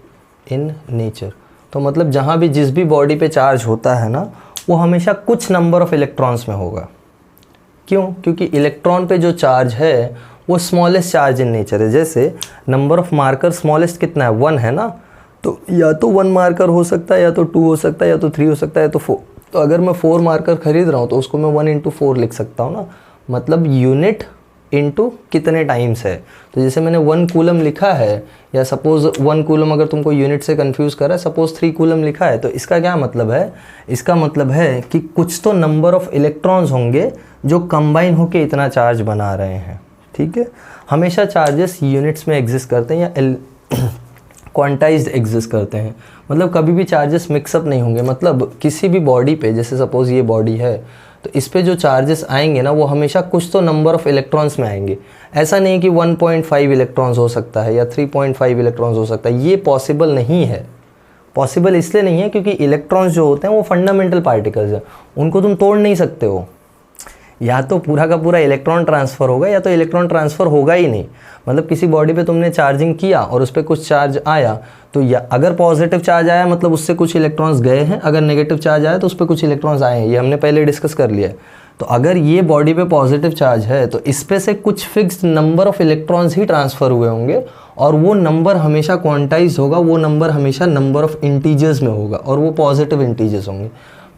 in nature. तो मतलब जहाँ भी जिस भी बॉडी पे चार्ज होता है ना वो हमेशा कुछ नंबर ऑफ इलेक्ट्रॉन्स में होगा। क्यों? क्योंकि इलेक्ट्रॉन पे जो चार्ज है वो स्मॉलेस्ट चार्ज इन नेचर है। जैसे नंबर ऑफ मार्कर स्मॉलेस्ट कितना है? 1 है ना, तो या तो 1 मार्कर हो सकता है, या तो 2 हो सकता है, या तो 3 हो सकता है, या तो 4। तो अगर मैं 4 मार्कर खरीद रहा हूँ तो उसको मैं 1 × 4 लिख सकता हूँ ना। मतलब यूनिट इनटू कितने टाइम्स है। तो जैसे मैंने 1 कूलम लिखा है, या सपोज 1 कूलम अगर तुमको यूनिट से कंफ्यूज कर रहा है, सपोज 3 कूलम लिखा है, तो इसका क्या मतलब है, इसका मतलब है कि कुछ तो नंबर ऑफ इलेक्ट्रॉन्स होंगे जो कंबाइन होके इतना चार्ज बना रहे हैं। ठीक है, हमेशा चार्जेस यूनिट्स में एग्जिस्ट करते हैं या क्वांटाइज्ड एग्जिस्ट करते हैं, मतलब कभी भी चार्जेस मिक्सअप नहीं होंगे। मतलब किसी भी बॉडी पे, जैसे सपोज ये बॉडी है, तो इस पे जो चार्जेस आएंगे ना वो हमेशा कुछ तो नंबर ऑफ इलेक्ट्रॉन्स में आएंगे। ऐसा नहीं कि 1.5 इलेक्ट्रॉन्स हो सकता है या 3.5 इलेक्ट्रॉन्स हो सकता है, ये पॉसिबल नहीं है। पॉसिबल इसलिए नहीं है क्योंकि इलेक्ट्रॉन्स जो होते हैं वो फंडामेंटल पार्टिकल्स हैं, उनको तुम तोड़ नहीं सकते हो। या तो पूरा का पूरा इलेक्ट्रॉन ट्रांसफ़र होगा या तो इलेक्ट्रॉन ट्रांसफ़र होगा ही नहीं। मतलब किसी बॉडी पे तुमने चार्जिंग किया और उस पर कुछ चार्ज आया, तो या अगर पॉजिटिव चार्ज आया मतलब उससे कुछ इलेक्ट्रॉन्स गए हैं, अगर नेगेटिव चार्ज आया तो उस पर कुछ इलेक्ट्रॉन्स आए हैं, ये हमने पहले डिस्कस कर लिया है। तो अगर ये बॉडी पे पॉजिटिव चार्ज है तो इस पे से कुछ fixed number of electrons he transfer हुए होंगे, और वो नंबर हमेशा क्वांटाइज होगा, वो नंबर हमेशा नंबर ऑफ इंटीजर्स में होगा, और वो पॉजिटिव इंटीजर्स होंगे।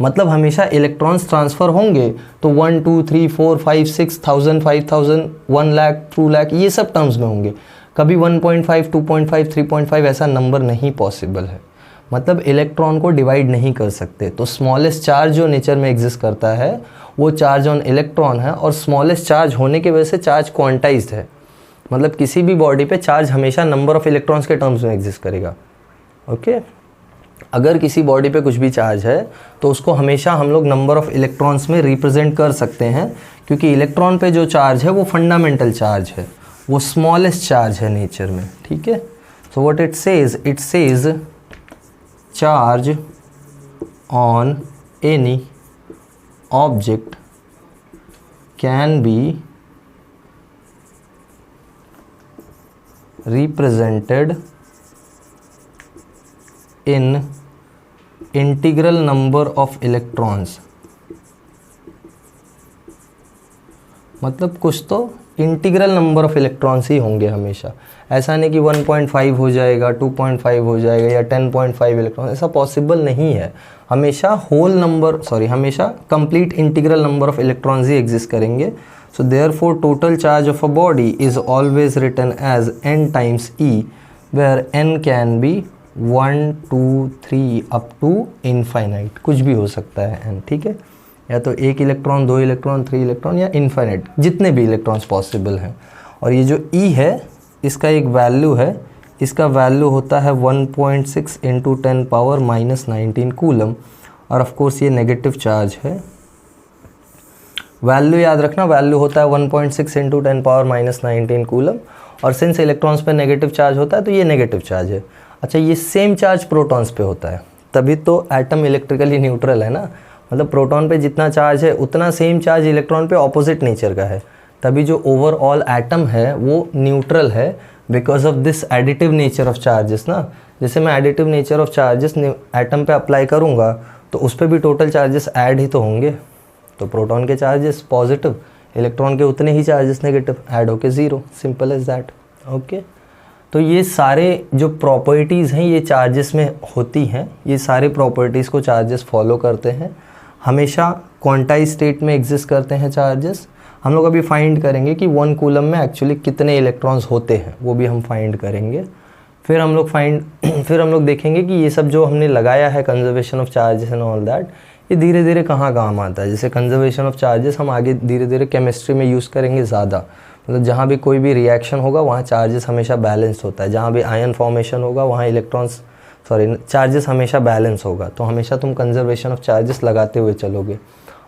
मतलब हमेशा इलेक्ट्रॉन्स ट्रांसफ़र होंगे तो 1 2 3 4 5 6 1000 5000 1 लाख 2 लाख ये सब टर्म्स में होंगे। कभी 1.5 2.5 3.5 ऐसा नंबर नहीं पॉसिबल है। मतलब इलेक्ट्रॉन को डिवाइड नहीं कर सकते। तो स्मॉलेस्ट चार्ज जो नेचर में एग्जिस्ट करता है वो चार्ज ऑन इलेक्ट्रॉन है, और स्मॉलेस्ट चार्ज होने की वजह से चार्ज क्वांटाइज्ड है। मतलब किसी भी बॉडी पे चार्ज हमेशा नंबर ऑफ इलेक्ट्रॉन्स के टर्म्स में एग्जिस्ट करेगा। ओके, अगर किसी बॉडी पे कुछ भी चार्ज है तो उसको हमेशा हम लोग नंबर ऑफ इलेक्ट्रॉन्स में रिप्रेजेंट कर सकते हैं, क्योंकि इलेक्ट्रॉन पे जो चार्ज है वो फंडामेंटल चार्ज है, वो स्मॉलेस्ट चार्ज है नेचर में। ठीक है, so what it says charge on any object can be represented in integral number of electrons। मतलब कुछ तो इंटीग्रल नंबर ऑफ इलेक्ट्रॉन्स ही होंगे हमेशा। ऐसा नहीं कि 1.5 हो जाएगा, 2.5 हो जाएगा या 10.5 इलेक्ट्रॉन, ऐसा पॉसिबल नहीं है। हमेशा हमेशा complete integral number of electrons he exist करेंगे। So therefore total charge of a body is always written as n times E, where n can be 1 2 3 up to infinite, कुछ भी हो सकता है n। ठीक है, या तो 1 इलेक्ट्रॉन 2 इलेक्ट्रॉन 3 इलेक्ट्रॉन या इन्फाइनाइट, जितने भी इलेक्ट्रॉन्स पॉसिबल हैं। और ये जो E है इसका एक वैल्यू है, इसका वैल्यू होता है 1.6 इंटू 10⁻⁻19 कूलम, और ऑफ कोर्स ये नेगेटिव चार्ज है। वैल्यू याद रखना, वैल्यू होता है 1.6 इंटू 10⁻⁻19 कूलम, और सिंस इलेक्ट्रॉन्स पे नेगेटिव चार्ज होता है तो ये नेगेटिव चार्ज है। अच्छा, ये सेम चार्ज प्रोटॉन्स पे होता है, तभी तो एटम इलेक्ट्रिकली न्यूट्रल है ना। मतलब प्रोटॉन पे जितना चार्ज है उतना सेम चार्ज इलेक्ट्रॉन पे ऑपोजिट नेचर का है, तभी जो ओवरऑल एटम है वो न्यूट्रल है, because of this additive nature of charges ना। जैसे मैं additive nature of charges atom पे अप्लाई करूँगा तो उस पर भी टोटल चार्जेस ऐड ही तो होंगे। तो प्रोटॉन के चार्जेस पॉजिटिव, इलेक्ट्रॉन के उतने ही चार्जेस नेगेटिव, ऐड होके 0, सिंपल एज दैट। ओके, तो ये सारे जो प्रॉपर्टीज़ हैं ये चार्जेस में होती हैं, ये सारे प्रॉपर्टीज़ को चार्जेस फॉलो करते हैं, हमेशा क्वांटाइज स्टेट में एग्जिस्ट करते हैं चार्जेस। हम लोग अभी फाइंड करेंगे कि 1 कूलम में एक्चुअली कितने इलेक्ट्रॉन्स होते हैं, वो भी हम फाइंड करेंगे। फिर हम लोग देखेंगे कि ये सब जो हमने लगाया है conservation of charges and all that, ये धीरे धीरे कहाँ काम आता है। जैसे कंजर्वेशन ऑफ चार्जेस हम आगे धीरे धीरे केमिस्ट्री में यूज़ करेंगे ज़्यादा। मतलब जहाँ भी कोई भी रिएक्शन होगा वहाँ चार्जेस हमेशा बैलेंस होता है, जहाँ भी आयन फॉर्मेशन होगा वहाँ चार्जेस हमेशा बैलेंस होगा। तो हमेशा तुम कंजर्वेशन ऑफ चार्जेस लगाते हुए चलोगे,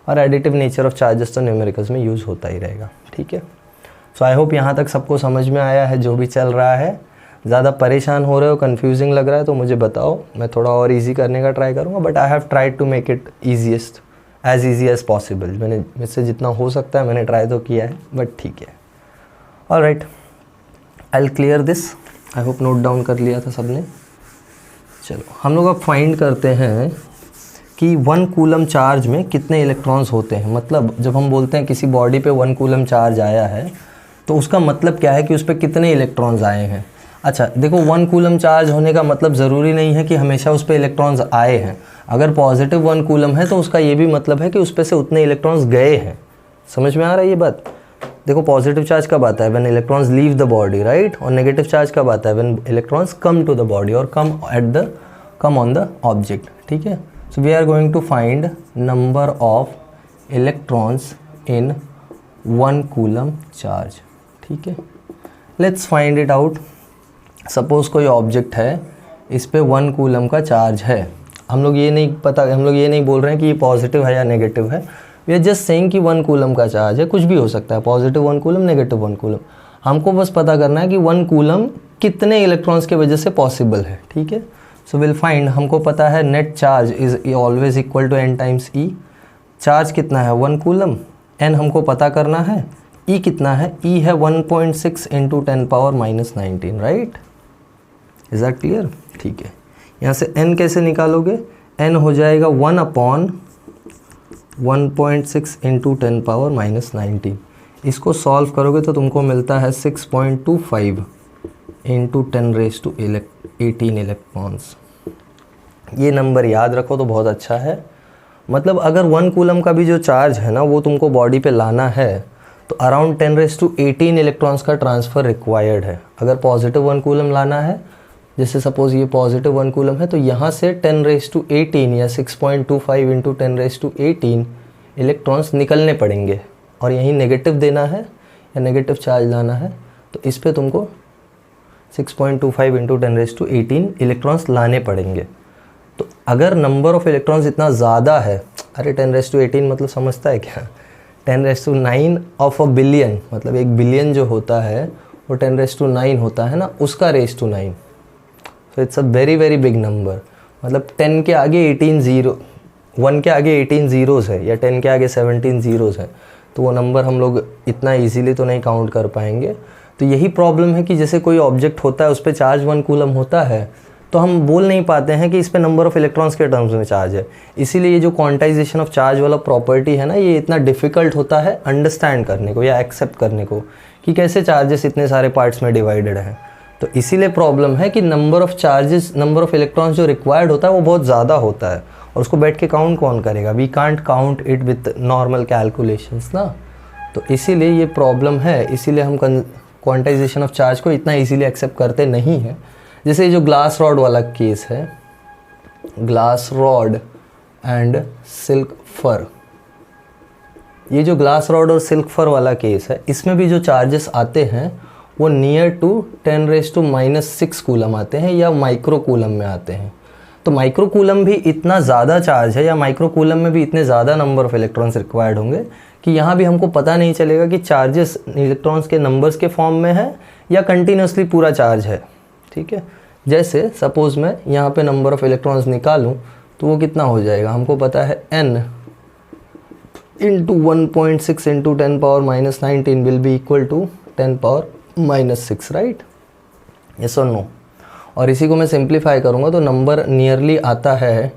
और एडिटिव नेचर ऑफ चार्जेस तो न्यूमेरिकल्स में यूज़ होता ही रहेगा। ठीक है, सो आई होप यहाँ तक सबको समझ में आया है जो भी चल रहा है। ज़्यादा परेशान हो रहे हो, कंफ्यूजिंग लग रहा है तो मुझे बताओ, मैं थोड़ा और इजी करने का ट्राई करूँगा, but I have tried to make it easiest as easy as possible. मैंने मुझसे जितना हो सकता है मैंने ट्राई तो किया है, बट ठीक है। Alright, I will clear this. I hope note down कर लिया था सबने। चलो हम लोग अब फाइंड करते हैं कि 1 कूलम चार्ज में कितने इलेक्ट्रॉन्स होते हैं। मतलब जब हम बोलते हैं किसी बॉडी पे 1 कूलम चार्ज आया है तो उसका मतलब क्या है कि उस पर कितने इलेक्ट्रॉन्स आए हैं। अच्छा देखो, 1 कूलम चार्ज होने का मतलब ज़रूरी नहीं है कि हमेशा उस पर इलेक्ट्रॉन्स आए हैं। अगर पॉजिटिव 1 कूलम है तो उसका ये भी मतलब है कि उस पर से उतने इलेक्ट्रॉन्स गए हैं। समझ में आ रहा है ये बात? देखो पॉजिटिव चार्ज कब आता है, when electrons leave the body, right, और नेगेटिव चार्ज कब आता है, when electrons come to the body और कम ऑन द ऑब्जेक्ट, ठीक है। So we are going to find number of electrons in 1 coulomb charge, ठीक है। Let's find it out. Suppose कोई ऑब्जेक्ट है, इस पे 1 कूलम का चार्ज है। हम लोग ये नहीं बोल रहे हैं कि ये पॉजिटिव है या नेगेटिव है, वी आर जस्ट सेइंग कि 1 कूलम का चार्ज है, कुछ भी हो सकता है, पॉजिटिव 1 कूलम, नेगेटिव 1 कूलम। हमको बस पता करना है कि 1 कूलम कितने इलेक्ट्रॉन्स के वजह से पॉसिबल है, ठीक है। सो विल फाइंड, हमको पता है net charge is always equal to n times e. Charge कितना है 1 कूलम, n हमको पता करना है, ई कितना है, ई है 1.6 into 10⁻⁻19, right. Is that clear, ठीक है। यहाँ से n कैसे निकालोगे, n हो जाएगा 1/1.6 इंटू 10⁻⁻19। इसको सॉल्व करोगे तो तुमको मिलता है 6.25 इंटू 10⁻18 इलेक्ट्रॉन्स। ये नंबर याद रखो तो बहुत अच्छा है। मतलब अगर 1 कूलम का भी जो चार्ज है ना वो तुमको बॉडी पे लाना है तो अराउंड 10⁻18 इलेक्ट्रॉन्स का ट्रांसफ़र रिक्वायर्ड है। अगर पॉजिटिव 1 कूलम लाना है, जैसे सपोज़ ये पॉजिटिव 1 कूलम है, तो यहाँ से 10⁻18 या 6.25 इंटू 10⁻18 इलेक्ट्रॉन्स निकलने पड़ेंगे, और यहीं नेगेटिव देना है या नेगेटिव चार्ज लाना है तो इस पे तुमको 6.25 इंटू 10⁻18 इलेक्ट्रॉन्स लाने पड़ेंगे। तो अगर नंबर ऑफ़ इलेक्ट्रॉन्स इतना ज़्यादा है, अरे 10⁻18 मतलब समझता है क्या, 10⁻9 ऑफ अ बिलियन, मतलब 1 बिलियन जो होता है वो 10⁻9 होता है ना, उसका raise to 9। So it's a very very big number. मतलब 10 के आगे 18 ज़ीरो, 1 के आगे 18 ज़ीरोज़ है या 10 के आगे 17 ज़ीरोज़ है, तो वो नंबर हम लोग इतना इजीली तो नहीं काउंट कर पाएंगे। तो यही प्रॉब्लम है कि जैसे कोई ऑब्जेक्ट होता है उस पर चार्ज 1 कूलम होता है तो हम बोल नहीं पाते हैं कि इस पे नंबर ऑफ़ इलेक्ट्रॉन्स के टर्म्स में चार्ज है। इसीलिए ये जो क्वांटाइजेशन ऑफ चार्ज वाला प्रॉपर्टी है ना, ये इतना डिफ़िकल्ट होता है अंडरस्टैंड करने को या एक्सेप्ट करने को कि कैसे चार्जेस इतने सारे पार्ट्स में डिवाइडेड हैं। तो इसीलिए प्रॉब्लम है कि number of charges, number of electrons जो रिक्वायर्ड होता है वो बहुत ज़्यादा होता है, और उसको बैठ के काउंट कौन करेगा। We can't count it with normal calculations ना। तो इसीलिए ये प्रॉब्लम है, इसीलिए हम क्वांटाइजेशन ऑफ चार्ज को इतना इजीली एक्सेप्ट करते नहीं हैं। जैसे ये जो ग्लास रॉड वाला केस है, ग्लास रॉड एंड सिल्क फर, ये जो ग्लास रॉड और सिल्क फर वाला केस है, इसमें भी जो चार्जेस आते हैं वो नियर टू 10⁻⁻6 कूलम आते हैं या माइक्रो कूलम में आते हैं। तो माइक्रो कूलम भी इतना ज़्यादा चार्ज है या माइक्रो कूलम में भी इतने ज़्यादा नंबर ऑफ़ इलेक्ट्रॉन्स रिक्वायर्ड होंगे कि यहाँ भी हमको पता नहीं चलेगा कि चार्जेस इलेक्ट्रॉन्स के नंबर्स के फॉर्म में है या कंटिन्यूसली पूरा चार्ज है, ठीक है। जैसे सपोज़ मैं यहाँ पे नंबर ऑफ़ इलेक्ट्रॉन्स निकालूँ तो वो कितना हो जाएगा, हमको पता है n into 1.6 into 10⁻⁻19 will be equal to 10⁻⁻6, right, yes और नो। और इसी को मैं सिंप्लीफाई करूँगा तो नंबर नियरली आता है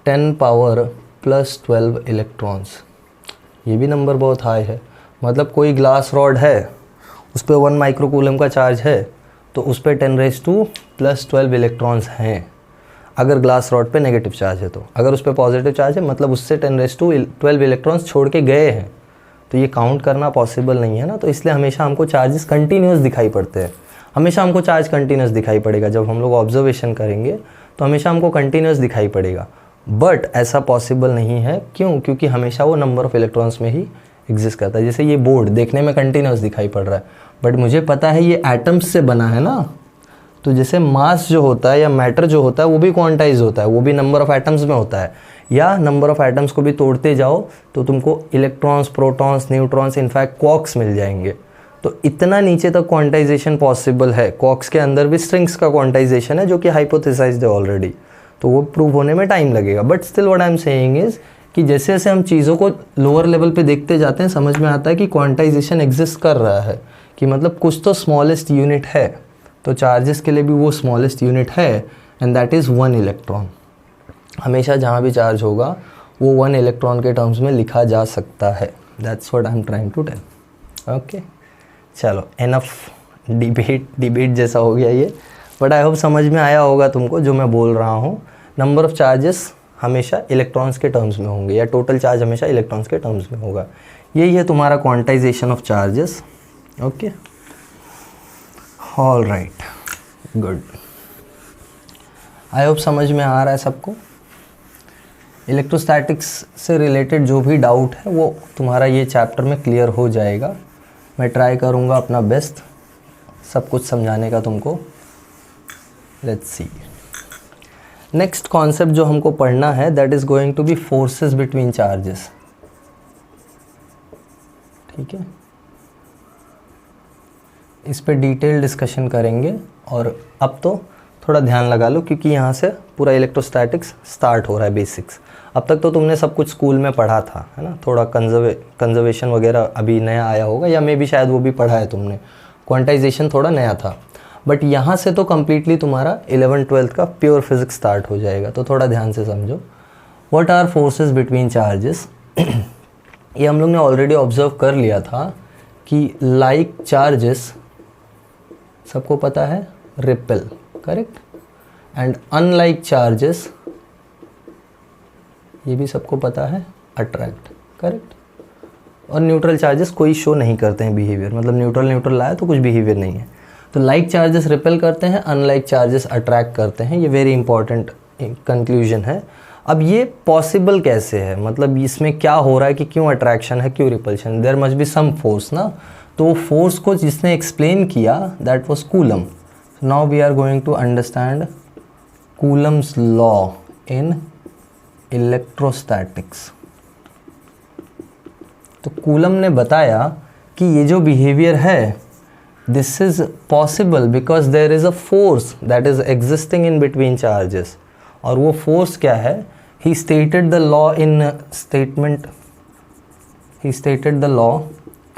10⁻+12 इलेक्ट्रॉन्स। ये भी नंबर बहुत हाई है। मतलब कोई ग्लास रॉड है, उस पर 1 माइक्रो कूलम का चार्ज है तो उस पर 10⁻+12 इलेक्ट्रॉन्स हैं, अगर ग्लास रॉड पे नेगेटिव चार्ज है। तो अगर उस पर पॉजिटिव चार्ज है मतलब उससे 10⁻12 इलेक्ट्रॉन्स छोड़ के गए हैं, तो ये काउंट करना पॉसिबल नहीं है ना। तो इसलिए हमेशा हमको चार्जेस कंटिन्यूस दिखाई पड़ते हैं, हमेशा हमको चार्ज कंटिन्यूस दिखाई पड़ेगा। जब हम लोग ऑब्जर्वेशन करेंगे तो हमेशा हमको कंटिन्यूस दिखाई पड़ेगा, बट ऐसा पॉसिबल नहीं है। क्यों? क्योंकि हमेशा वो नंबर ऑफ़ इलेक्ट्रॉन्स में ही एग्जिस्ट करता है। जैसे ये बोर्ड देखने में कंटिन्यूस दिखाई पड़ रहा है, बट मुझे पता है ये एटम्स से बना है ना। तो जैसे मास जो होता है या मैटर जो होता है वो भी क्वांटाइज होता है, वो भी नंबर ऑफ़ एटम्स में होता है। या नंबर ऑफ़ एटम्स को भी तोड़ते जाओ तो तुमको electrons, protons, neutrons, in fact quarks मिल जाएंगे। तो इतना नीचे तक क्वांटाइजेशन पॉसिबल है। क्वार्क्स के अंदर भी स्ट्रिंग्स का क्वांटाइजेशन है जो कि हाइपोथेसाइज्ड है ऑलरेडी, तो वो प्रूव होने में टाइम लगेगा। But still what I am saying is कि जैसे जैसे हम चीज़ों को लोअर लेवल पे देखते जाते हैं समझ में आता है कि क्वांटाइजेशन एग्जिस्ट कर रहा है, कि मतलब कुछ तो स्मॉलेस्ट यूनिट है। तो चार्जेस के लिए भी वो स्मॉलेस्ट यूनिट है एंड दैट इज़ 1 इलेक्ट्रॉन। हमेशा जहाँ भी चार्ज होगा वो 1 इलेक्ट्रॉन के टर्म्स में लिखा जा सकता है। That's what I am trying to tell. Okay, चलो एनफ डिबेट जैसा हो गया ये, बट आई होप समझ में आया होगा तुमको जो मैं बोल रहा हूँ। नंबर ऑफ़ चार्जेस हमेशा इलेक्ट्रॉन्स के टर्म्स में होंगे, या टोटल चार्ज हमेशा इलेक्ट्रॉन्स के टर्म्स में होगा। यही है तुम्हारा quantization of charges. Okay, all right, good. I hope समझ में आ रहा है सबको। इलेक्ट्रोस्टैटिक्स से रिलेटेड जो भी डाउट है वो तुम्हारा ये चैप्टर में क्लियर हो जाएगा। मैं ट्राई करूँगा अपना बेस्ट सब कुछ समझाने का तुमको। लेट्स सी, नेक्स्ट कॉन्सेप्ट जो हमको पढ़ना है that is going to be forces between charges. ठीक है, इस पे डिटेल डिस्कशन करेंगे। और अब तो थोड़ा ध्यान लगा लो क्योंकि यहाँ से पूरा इलेक्ट्रोस्टैटिक्स स्टार्ट हो रहा है, बेसिक्स। अब तक तो तुमने सब कुछ स्कूल में पढ़ा था, है ना। थोड़ा कंजर्वेशन वगैरह अभी नया आया होगा, या मे भी शायद वो भी पढ़ा है तुमने। क्वांटाइजेशन थोड़ा नया था, बट यहाँ से तो कम्प्लीटली तुम्हारा 11th-12th का प्योर फिजिक्स स्टार्ट हो जाएगा। तो थोड़ा ध्यान से समझो। What are forces between charges. ये हम लोग ने ऑलरेडी ऑब्जर्व कर लिया था कि लाइक चार्जेस सबको पता है repel, correct, and unlike charges ये भी सबको पता है अट्रैक्ट, करेक्ट। और न्यूट्रल चार्जेस कोई शो नहीं करते हैं बिहेवियर, मतलब न्यूट्रल आया तो कुछ बिहेवियर नहीं है। तो लाइक चार्जेस रिपेल करते हैं, अनलाइक चार्जेस अट्रैक्ट करते हैं। ये वेरी इंपॉर्टेंट कंक्लूजन है। अब ये पॉसिबल कैसे है, मतलब इसमें क्या हो रहा है कि क्यों अट्रैक्शन है, क्यों repulsion. There must be some force ना। तो फोर्स को जिसने एक्सप्लेन किया that was Coulomb. Now we are going to understand Coulomb's law in electrostatics. तो कूलम ने बताया कि ये जो बिहेवियर है this is possible because there is a force that is existing in between charges. और वो फोर्स क्या है, he stated the law in statement, he stated the law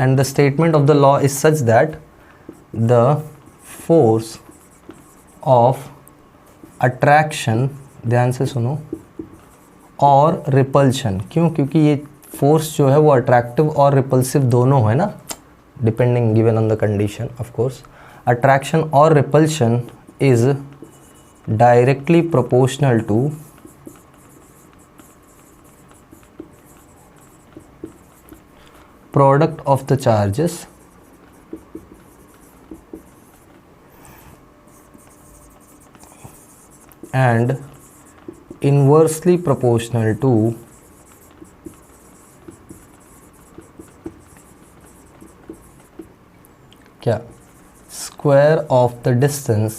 and the statement of the law is such that the force of attraction, ध्यान से सुनो, और repulsion. क्यों, क्योंकि ये फोर्स जो है वो अट्रैक्टिव और रिपल्सिव दोनों है ना, depending given on the condition of course. Attraction और repulsion is directly proportional to product of the charges and inversely proportional to क्या, square of the distance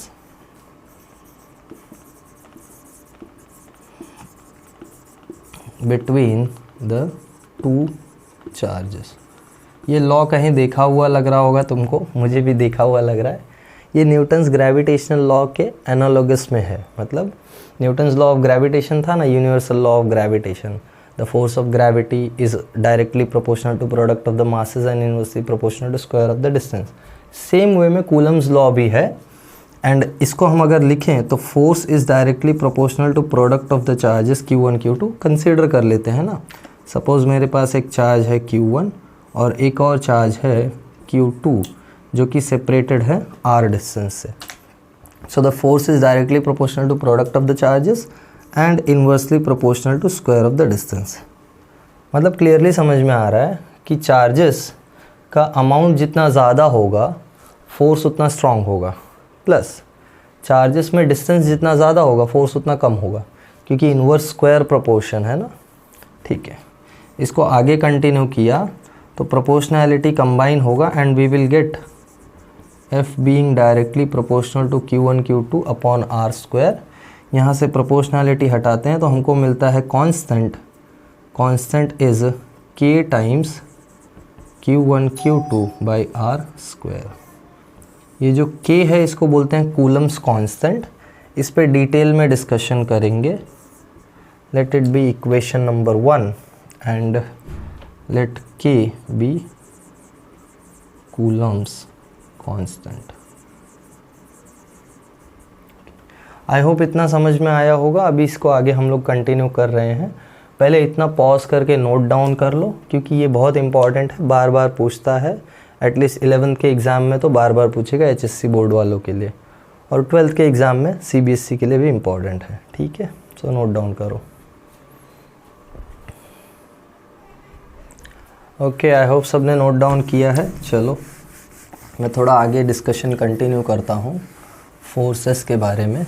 between the two charges। ये law कहीं देखा हुआ लग रहा होगा तुमको, मुझे भी देखा हुआ लग रहा है। ये न्यूटन्स ग्रेविटेशनल लॉ के एनालॉगस में है। मतलब न्यूटन्स लॉ ऑफ ग्रेविटेशन था ना, universal law of gravitation. The force of gravity is directly proportional to product of the masses and inversely proportional to square of the distance. Same way में Coulomb's law भी है। And इसको हम अगर लिखें तो force is directly proportional to product of the charges Q1 Q2। Consider कर लेते हैं ना, सपोज मेरे पास एक चार्ज है Q1 और एक और चार्ज है Q2 जो कि सेपरेटेड है r डिस्टेंस से। So the force is directly proportional to product of the charges and inversely proportional to square of the distance. मतलब क्लियरली समझ में आ रहा है कि चार्जेस का अमाउंट जितना ज़्यादा होगा फोर्स उतना स्ट्रांग होगा, प्लस चार्जेस में डिस्टेंस जितना ज़्यादा होगा फोर्स उतना कम होगा, क्योंकि इनवर्स स्क्वायर प्रोपोर्शन है ना। ठीक है, इसको आगे कंटिन्यू किया तो प्रोपोर्शनैलिटी कंबाइन होगा and we will get F being directly proportional to Q1 Q2 upon R square. यहाँ से प्रोपोर्शनैलिटी हटाते हैं तो हमको मिलता है constant. Constant is K times Q1 Q2 by R square. ये जो K है इसको बोलते हैं कूलम्स कांस्टेंट। इस पे डिटेल में डिस्कशन करेंगे। Let it be equation number 1 and let K be Coulomb's constant. I hope इतना समझ में आया होगा। अभी इसको आगे हम लोग कंटिन्यू कर रहे हैं। पहले इतना पॉज करके नोट डाउन कर लो क्योंकि ये बहुत इंपॉर्टेंट है, बार बार पूछता है। एटलीस्ट 11th के एग्ज़ाम में तो बार बार पूछेगा HSC बोर्ड वालों के लिए, और 12th के एग्ज़ाम में CBSE के लिए भी इम्पॉर्टेंट है। ठीक है, सो नोट डाउन करो। ओके, आई होप सबने नोट डाउन किया है। चलो मैं थोड़ा आगे डिस्कशन कंटिन्यू करता हूँ फोर्सेस के बारे में।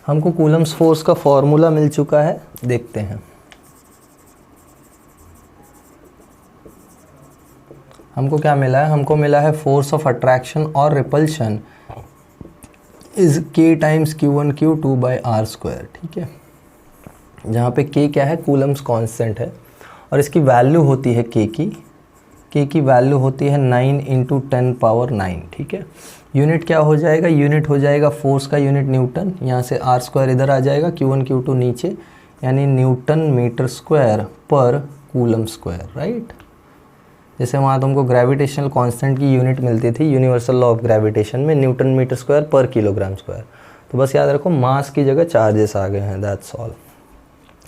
हमको कूलम्स फोर्स का फॉर्मूला मिल चुका है, देखते हैं। हमको क्या मिला है? हमको मिला है फोर्स ऑफ अट्रैक्शन और repulsion is k times Q1 Q2 by R square. ठीक है, जहाँ पे k क्या है? कूलम्स कांस्टेंट है और इसकी वैल्यू होती है k की वैल्यू होती है 9 इंटू 10 पावर 9। ठीक है, यूनिट क्या हो जाएगा? यूनिट हो जाएगा फोर्स का यूनिट न्यूटन, यहाँ से आर स्क्वायर इधर आ जाएगा, Q1 Q2 नीचे, यानी न्यूटन मीटर स्क्वायर पर कूलम स्क्वायर। राइट, जैसे वहाँ तुमको ग्रेविटेशनल कांस्टेंट की यूनिट मिलती थी यूनिवर्सल लॉ ऑफ ग्रेविटेशन में, न्यूटन मीटर स्क्वायर पर किलोग्राम स्क्वायर। तो बस याद रखो मास की जगह चार्जेस आ गए हैं, दैट्स ऑल।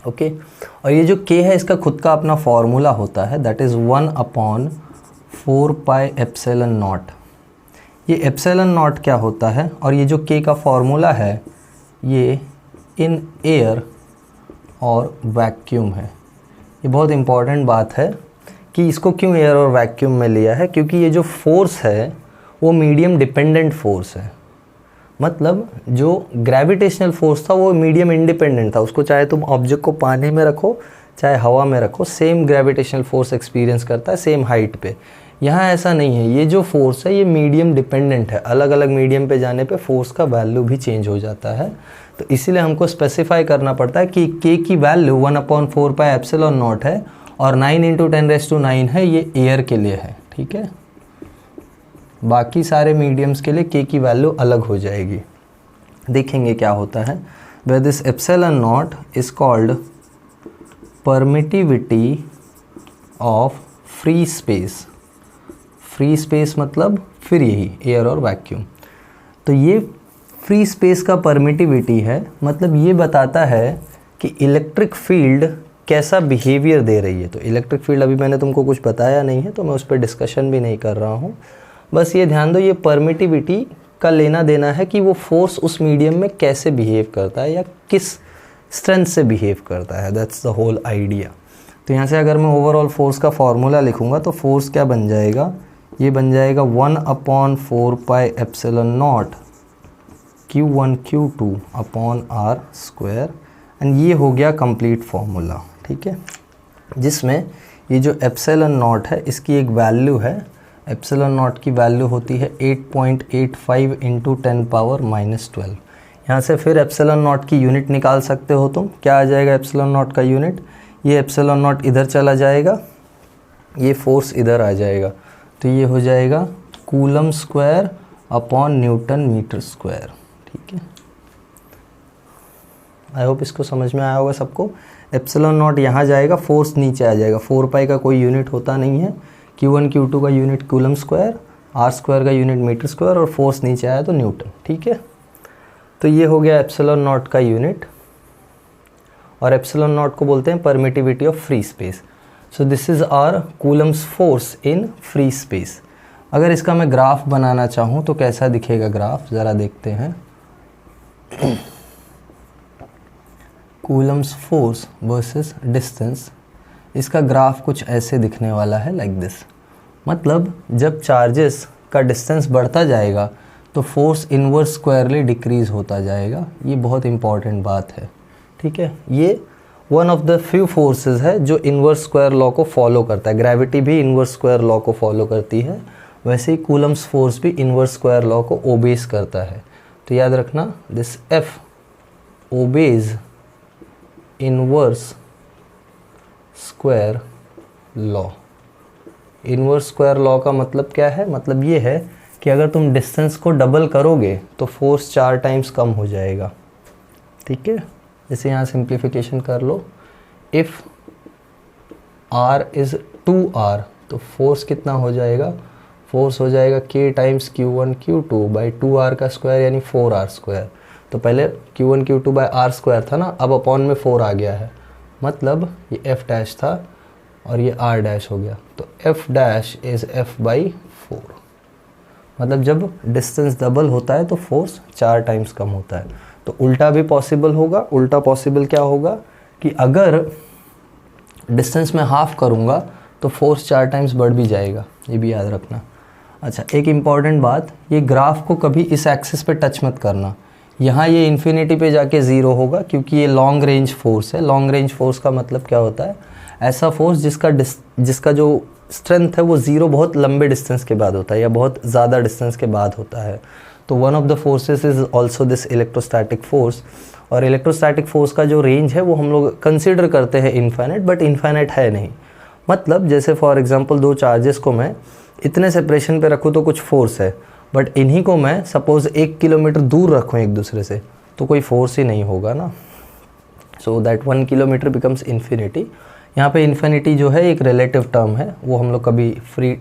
ओके, और ये जो k है इसका खुद का अपना फॉर्मूला होता है, that is 1/4 pi epsilon naught. ये एप्सिलॉन नॉट क्या होता है? और ये जो k का फॉर्मूला है ये इन एयर और वैक्यूम है। ये बहुत इम्पॉर्टेंट बात है कि इसको क्यों एयर और वैक्यूम में लिया है, क्योंकि ये जो फोर्स है वो मीडियम डिपेंडेंट फोर्स है। मतलब जो ग्रेविटेशनल फोर्स था वो मीडियम इंडिपेंडेंट था, उसको चाहे तुम ऑब्जेक्ट को पानी में रखो चाहे हवा में रखो, सेम ग्रेविटेशनल फोर्स एक्सपीरियंस करता है सेम हाइट पे। यहाँ ऐसा नहीं है, ये जो फोर्स है ये मीडियम डिपेंडेंट है, अलग अलग मीडियम पे जाने पे फोर्स का वैल्यू भी चेंज हो जाता है। तो इसीलिए हमको स्पेसिफाई करना पड़ता है कि k की वैल्यू 1/4 पाई एप्सिलॉन नॉट है और 9 इंटू 10⁻⁹ है, ये एयर के लिए है। ठीक है, बाकी सारे मीडियम्स के लिए k की वैल्यू अलग हो जाएगी। देखेंगे क्या होता है। Where this epsilon naught is called permittivity of free space. Free space मतलब फ्री ही, एयर और वैक्यूम। तो ये फ्री स्पेस का परमिटिविटी है, मतलब ये बताता है कि इलेक्ट्रिक फील्ड कैसा बिहेवियर दे रही है। तो इलेक्ट्रिक फील्ड अभी मैंने तुमको कुछ बताया नहीं है तो मैं उस पर डिस्कशन भी नहीं कर रहा हूँ। बस ये ध्यान दो, ये परमिटिविटी का लेना देना है कि वो फोर्स उस मीडियम में कैसे बिहेव करता है या किस स्ट्रेंथ से बिहेव करता है, दैट्स द होल आइडिया। तो यहाँ से अगर मैं ओवरऑल फोर्स का फॉर्मूला लिखूँगा तो फोर्स क्या बन जाएगा? ये बन जाएगा 1/4 pi epsilon naught Q1 Q2 upon R square, and ये हो गया कंप्लीट फॉर्मूला। ठीक है, जिसमें ये जो एप्सिलॉन नॉट है इसकी एक वैल्यू है, एप्सिलॉन नॉट की वैल्यू होती है 8.85 इंटू 10 पावर -12। यहाँ से फिर एप्सिलॉन नॉट की यूनिट निकाल सकते हो तुम। क्या आ जाएगा एप्सिलॉन नॉट का यूनिट? ये एप्सिलॉन नॉट इधर चला जाएगा, ये फोर्स इधर आ जाएगा, तो ये हो जाएगा coulomb square upon newton metre square. ठीक है, आई होप इसको समझ में आया होगा सबको। एप्सिलॉन नॉट यहाँ जाएगा, फोर्स नीचे आ जाएगा। 4 पाई का कोई यूनिट होता नहीं है, Q1 Q2 का unit coulomb square, R square का यूनिट मीटर स्क्वायर और फोर्स नीचे आया तो न्यूटन। ठीक है, तो ये हो गया एप्सिलॉन नॉट का यूनिट, और एप्सिलॉन नॉट को बोलते हैं permittivity of free space. So this is our Coulomb's force in free space. अगर इसका मैं ग्राफ बनाना चाहूँ तो कैसा दिखेगा ग्राफ, ज़रा देखते हैं। कूलम्स फोर्स वर्सेस डिस्टेंस, इसका ग्राफ कुछ ऐसे दिखने वाला है, लाइक दिस। मतलब जब चार्जेस का डिस्टेंस बढ़ता जाएगा तो फोर्स इनवर्स स्क्वायरली डिक्रीज होता जाएगा। ये बहुत इंपॉर्टेंट बात है। ठीक है, ये one of the few forces है जो इनवर्स स्क्वायर लॉ को फॉलो करता है। ग्रेविटी भी इनवर्स स्क्वायर लॉ को फॉलो करती है, वैसे ही कूलम्स फोर्स भी इनवर्स स्क्वायर लॉ को ओबेस करता है। तो याद रखना, this F obeys inverse square law. Inverse square law का मतलब क्या है? मतलब ये है कि अगर तुम डिस्टेंस को डबल करोगे तो फोर्स 4 टाइम्स कम हो जाएगा। ठीक है, जैसे यहाँ सिंप्लीफिकेशन कर लो, इफ़ R इज़ 2R तो फोर्स कितना हो जाएगा? फोर्स हो जाएगा K times Q1 Q2 by 2R का स्क्वायर यानी 4R स्क्वायर। तो पहले Q1 Q2 by R square था ना, अब अपॉन में 4 आ गया है, मतलब ये F डैश था और ये r डैश हो गया, तो f डैश इज़ f/4। मतलब जब डिस्टेंस डबल होता है तो फोर्स 4 टाइम्स कम होता है। तो उल्टा भी पॉसिबल होगा। उल्टा पॉसिबल क्या होगा कि अगर डिस्टेंस में हाफ करूँगा तो फोर्स 4 टाइम्स बढ़ भी जाएगा, ये भी याद रखना। अच्छा, एक इम्पॉर्टेंट बात, ये ग्राफ को कभी इस एक्सिस पे टच मत करना। यहाँ ये इन्फिनिटी पे जाके ज़ीरो होगा क्योंकि ये लॉन्ग रेंज फोर्स है। लॉन्ग रेंज फोर्स का मतलब क्या होता है? ऐसा फोर्स जिसका जो स्ट्रेंथ है वो ज़ीरो बहुत लंबे डिस्टेंस के बाद होता है या बहुत ज़्यादा डिस्टेंस के बाद होता है। तो one of the forces is also this electrostatic force. और इलेक्ट्रोस्टैटिक फोर्स का जो रेंज है वो हम लोग कंसिडर करते हैं इनफाइनाइट, बट इनफाइनाइट है नहीं। मतलब जैसे फॉर एग्जांपल दो चार्जेस को मैं इतने सेपरेशन पे रखूँ तो कुछ फोर्स है, बट इन्हीं को मैं सपोज़ 1 किलोमीटर दूर रखूँ एक दूसरे से तो कोई फोर्स ही नहीं होगा ना। So that 1 kilometre becomes infinity. यहाँ पे इन्फिनिटी जो है एक रिलेटिव टर्म है, वो हम लोग कभी फ्री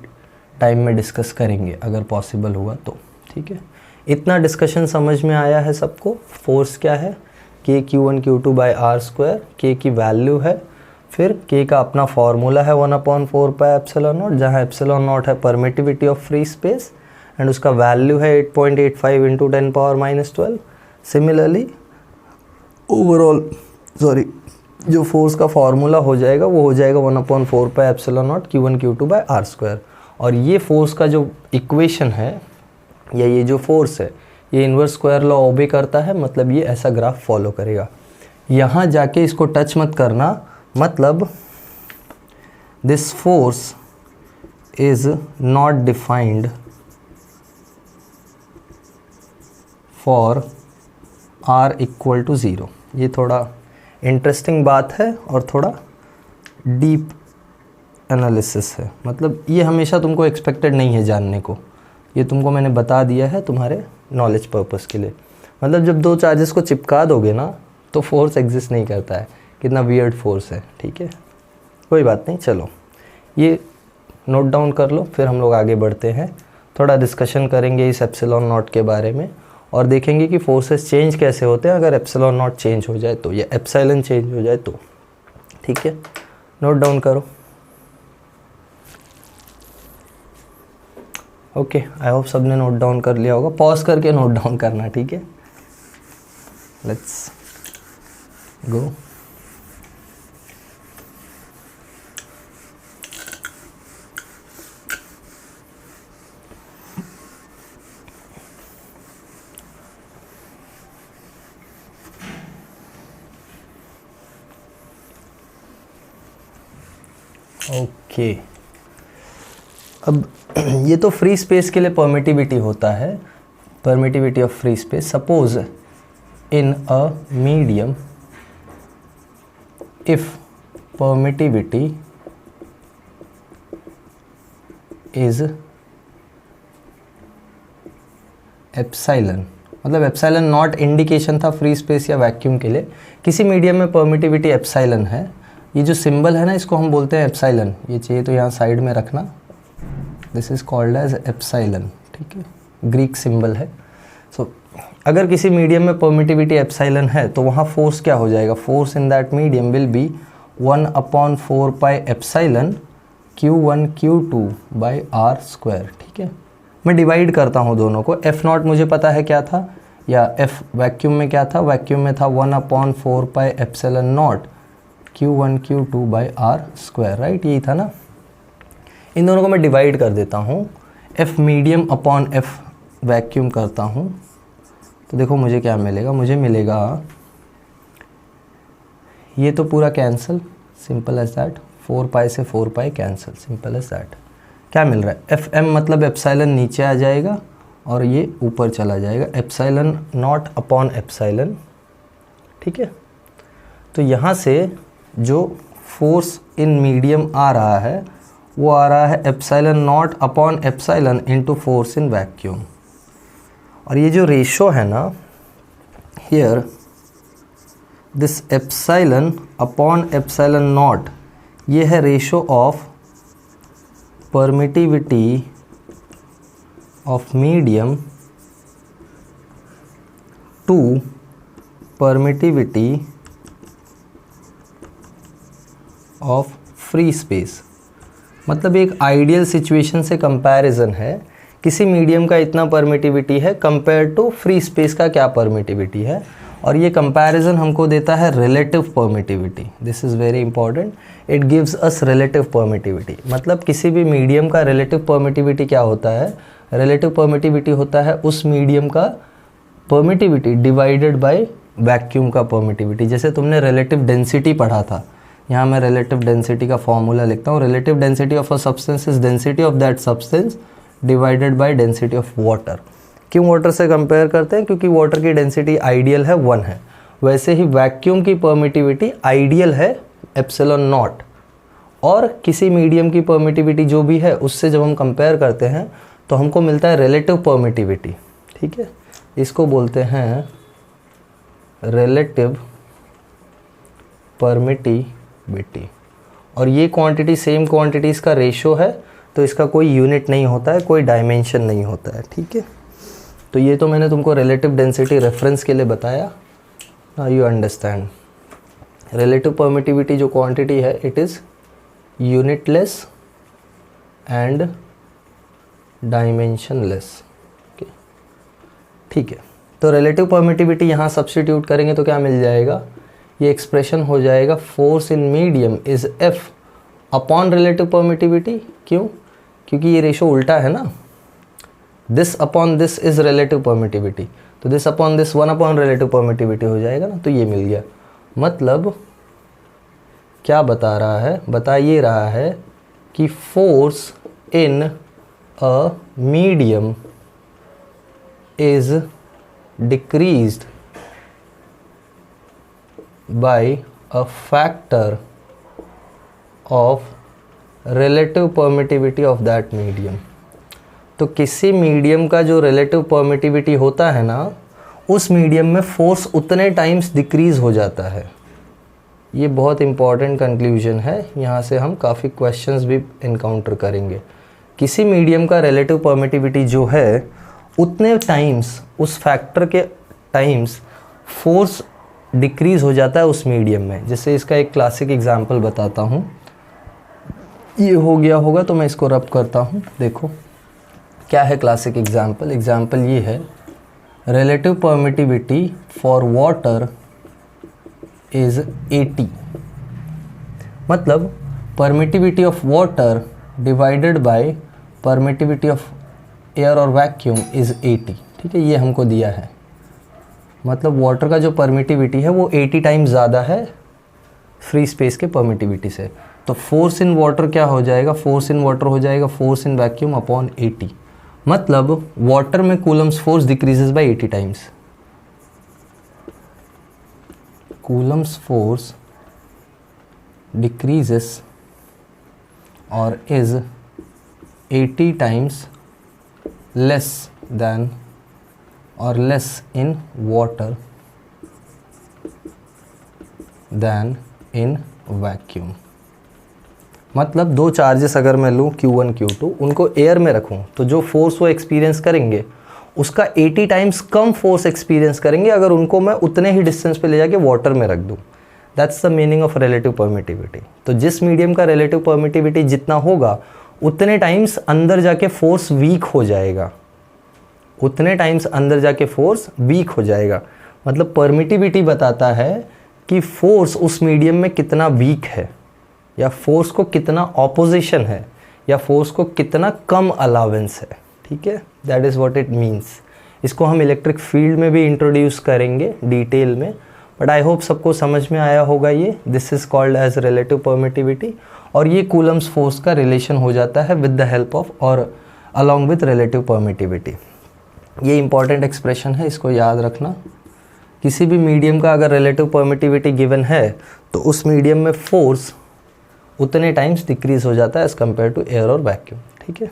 टाइम में डिस्कस करेंगे अगर पॉसिबल हुआ तो। ठीक है, इतना डिस्कशन समझ में आया है सबको? फोर्स क्या है? K/Q1 Q2 by r²। K की वैल्यू है, फिर K का अपना फॉर्मूला है 1/4 पाई एप्सिलॉन नॉट, जहाँ एप्सिलॉन नॉट है permittivity of free space and उसका वैल्यू है 8.85 इंटू 10⁻⁻12। सिमिलरली जो फोर्स का फॉर्मूला हो जाएगा वो हो जाएगा 1/4 pi epsilon naught Q1 Q2 by r²। और ये फोर्स का जो इक्वेशन है या ये जो फोर्स है ये इन्वर्स स्क्वायर लॉ ओबे करता है, मतलब ये ऐसा ग्राफ फॉलो करेगा। यहाँ जाके इसको टच मत करना, मतलब this force is not defined for r equal to 0। ये थोड़ा इंटरेस्टिंग बात है और थोड़ा डीप एनालिसिस है। मतलब ये हमेशा तुमको एक्सपेक्टेड नहीं है जानने को, ये तुमको मैंने बता दिया है तुम्हारे नॉलेज पर्पस के लिए। मतलब जब दो चार्जेस को चिपका दोगे ना तो फोर्स एग्जिस्ट नहीं करता है। कितना वियर्ड फोर्स है। ठीक है, कोई बात नहीं, चलो ये नोट डाउन कर लो, फिर हम लोग आगे बढ़ते हैं। थोड़ा डिस्कशन करेंगे इस एप्सिलॉन नॉट के बारे में और देखेंगे कि फोर्सेस चेंज कैसे होते हैं अगर एप्सिलॉन नॉट चेंज हो जाए तो, या एप्सिलॉन चेंज हो जाए तो। ठीक है, नोट डाउन करो। ओके, आई होप सबने नोट डाउन कर लिया होगा। पॉज करके नोट डाउन करना, ठीक है। Let's go. ओके, अब ये तो फ्री स्पेस के लिए परमिटिविटी होता है, permittivity of free space. Suppose in a medium if permittivity is epsilon, मतलब एप्सिलॉन नॉट इंडिकेशन था फ्री स्पेस या वैक्यूम के लिए। किसी मीडियम में परमिटिविटी एप्सिलॉन है। ये जो सिंबल है ना इसको हम बोलते हैं एप्सिलॉन। ये चाहिए तो यहाँ साइड में रखना, this is called as epsilon. ठीक है, ग्रीक सिंबल है। सो अगर किसी मीडियम में परमिटिविटी एप्सिलॉन है तो वहाँ फोर्स क्या हो जाएगा? Force in that medium will be 1/4 pi epsilon Q1 Q2 by r²। ठीक है, मैं डिवाइड करता हूँ दोनों को। F0 मुझे पता है क्या था, या F वैक्यूम में क्या था? वैक्यूम में था 1/4 pi epsilon naught Q1 Q2 by r², right, यही था ना। इन दोनों को मैं डिवाइड कर देता हूँ, F medium upon F vacuum करता हूँ तो देखो मुझे क्या मिलेगा। मुझे मिलेगा ये तो पूरा cancel, simple as that. 4 pi से 4 pi cancel, simple as that. क्या मिल रहा है? FM मतलब एप्सिलॉन नीचे आ जाएगा और ये ऊपर चला जाएगा, एप्सिलॉन नॉट अपॉन एप्सिलॉन। ठीक है, तो यहाँ से जो फोर्स इन मीडियम आ रहा है वो आ रहा है epsilon naught upon epsilon into force in vacuum. और ये जो रेशो है ना, here this epsilon upon epsilon naught, ये है ratio of permittivity of medium to permittivity of free space, मतलब एक आइडियल सिचुएशन से कंपैरिजन है, किसी मीडियम का इतना परमिटिविटी है कंपेयर टू फ्री स्पेस का क्या परमिटिविटी है, और ये कंपैरिजन हमको देता है relative permittivity. This is very important, it gives us relative permittivity. मतलब किसी भी मीडियम का रिलेटिव परमिटिविटी क्या होता है, रिलेटिव परमिटिविटी होता है उस मीडियम का परमिटिविटी डिवाइडेड बाय वैक्यूम का परमिटिविटी। जैसे तुमने रिलेटिव डेंसिटी पढ़ा था, यहाँ मैं रिलेटिव डेंसिटी का फॉर्मूला लिखता हूँ, relative density of a substance is density of that substance divided by density of water. क्यों वाटर से कंपेयर करते हैं, क्योंकि वाटर की डेंसिटी आइडियल है 1 है, वैसे ही वैक्यूम की परमिटिविटी आइडियल है एप्सिलॉन नॉट, और किसी मीडियम की परमिटिविटी जो भी है उससे जब हम कंपेयर करते हैं तो हमको मिलता है रिलेटिव परमिटिविटी। ठीक है, इसको बोलते हैं रिलेटिव परमिटिविटी, और ये क्वांटिटी सेम क्वांटिटीज़ का रेशो है, तो इसका कोई यूनिट नहीं होता है, कोई डायमेंशन नहीं होता है। ठीक है, तो ये तो मैंने तुमको रिलेटिव डेंसिटी रेफरेंस के लिए बताया। Now you understand relative permittivity जो क्वांटिटी है it is unitless and dimensionless. ठीक है, तो रिलेटिव परमिटिविटी यहाँ सब्स्टिट्यूट करेंगे तो क्या मिल जाएगा, ये एक्सप्रेशन हो जाएगा force in medium is F upon relative permittivity. क्यों, क्योंकि ये रेशो उल्टा है ना, this upon this is relative permittivity, तो this upon this 1 upon relative permittivity हो जाएगा ना, तो ये मिल गया। मतलब क्या बता रहा है, बता ये रहा है कि force in a medium is decreased by a factor of relative permittivity of that medium। तो किसी मीडियम का जो रिलेटिव परमिटिविटी होता है ना, उस मीडियम में फोर्स उतने टाइम्स डिक्रीज हो जाता है। ये बहुत इंपॉर्टेंट कंक्लूजन है, यहाँ से हम काफ़ी क्वेश्चंस भी इनकाउंटर करेंगे। किसी मीडियम का रिलेटिव परमिटिविटी जो है उतने टाइम्स, उस फैक्टर के टाइम्स फोर्स डिक्रीज हो जाता है उस मीडियम में। जैसे इसका एक क्लासिक एग्जांपल बताता हूँ, ये हो गया होगा तो मैं इसको रब करता हूँ। देखो क्या है क्लासिक एग्जांपल, एग्जांपल ये है relative permittivity for water is 80। मतलब permittivity of water divided by permittivity of air और वैक्यूम इज़ 80। ठीक है, ये हमको दिया है, मतलब वाटर का जो परमिटिविटी है वो 80 टाइम्स ज़्यादा है फ्री स्पेस के परमिटिविटी से। तो फोर्स इन वाटर क्या हो जाएगा, फोर्स इन वाटर हो जाएगा फोर्स इन वैक्यूम अपॉन 80। मतलब वाटर में Coulomb's force decreases by 80 times, Coulomb's force decreases और is 80 times less than or less in water than in vacuum। मतलब दो चार्जेस अगर मैं लूँ Q1 Q2, उनको एयर में रखूँ तो जो फोर्स वो एक्सपीरियंस करेंगे उसका 80 टाइम्स कम फोर्स एक्सपीरियंस करेंगे अगर उनको मैं उतने ही डिस्टेंस पे ले जाके वाटर में रख दूँ। That's the meaning of relative permittivity. तो जिस मीडियम का रिलेटिव परमिटिविटी जितना होगा उतने टाइम्स अंदर जाके फोर्स वीक हो जाएगा, उतने टाइम्स अंदर जाके फोर्स वीक हो जाएगा। मतलब परमिटिविटी बताता है कि फोर्स उस मीडियम में कितना वीक है, या फोर्स को कितना ऑपोजिशन है, या फोर्स को कितना कम अलावेंस है। ठीक है, that is what it means. इसको हम इलेक्ट्रिक फील्ड में भी इंट्रोड्यूस करेंगे डिटेल में, बट आई होप सबको समझ में आया होगा ये। This is called as relative permittivity, और ये कूलम्स फोर्स का रिलेशन हो जाता है विद द हेल्प ऑफ और अलॉन्ग विद रिलेटिव परमिटिविटी। ये इंपॉर्टेंट एक्सप्रेशन है, इसको याद रखना। किसी भी मीडियम का अगर रिलेटिव परमिटिविटी गिवन है तो उस मीडियम में फोर्स उतने टाइम्स डिक्रीज हो जाता है एज़ कम्पेयर टू एयर और वैक्यूम। ठीक है,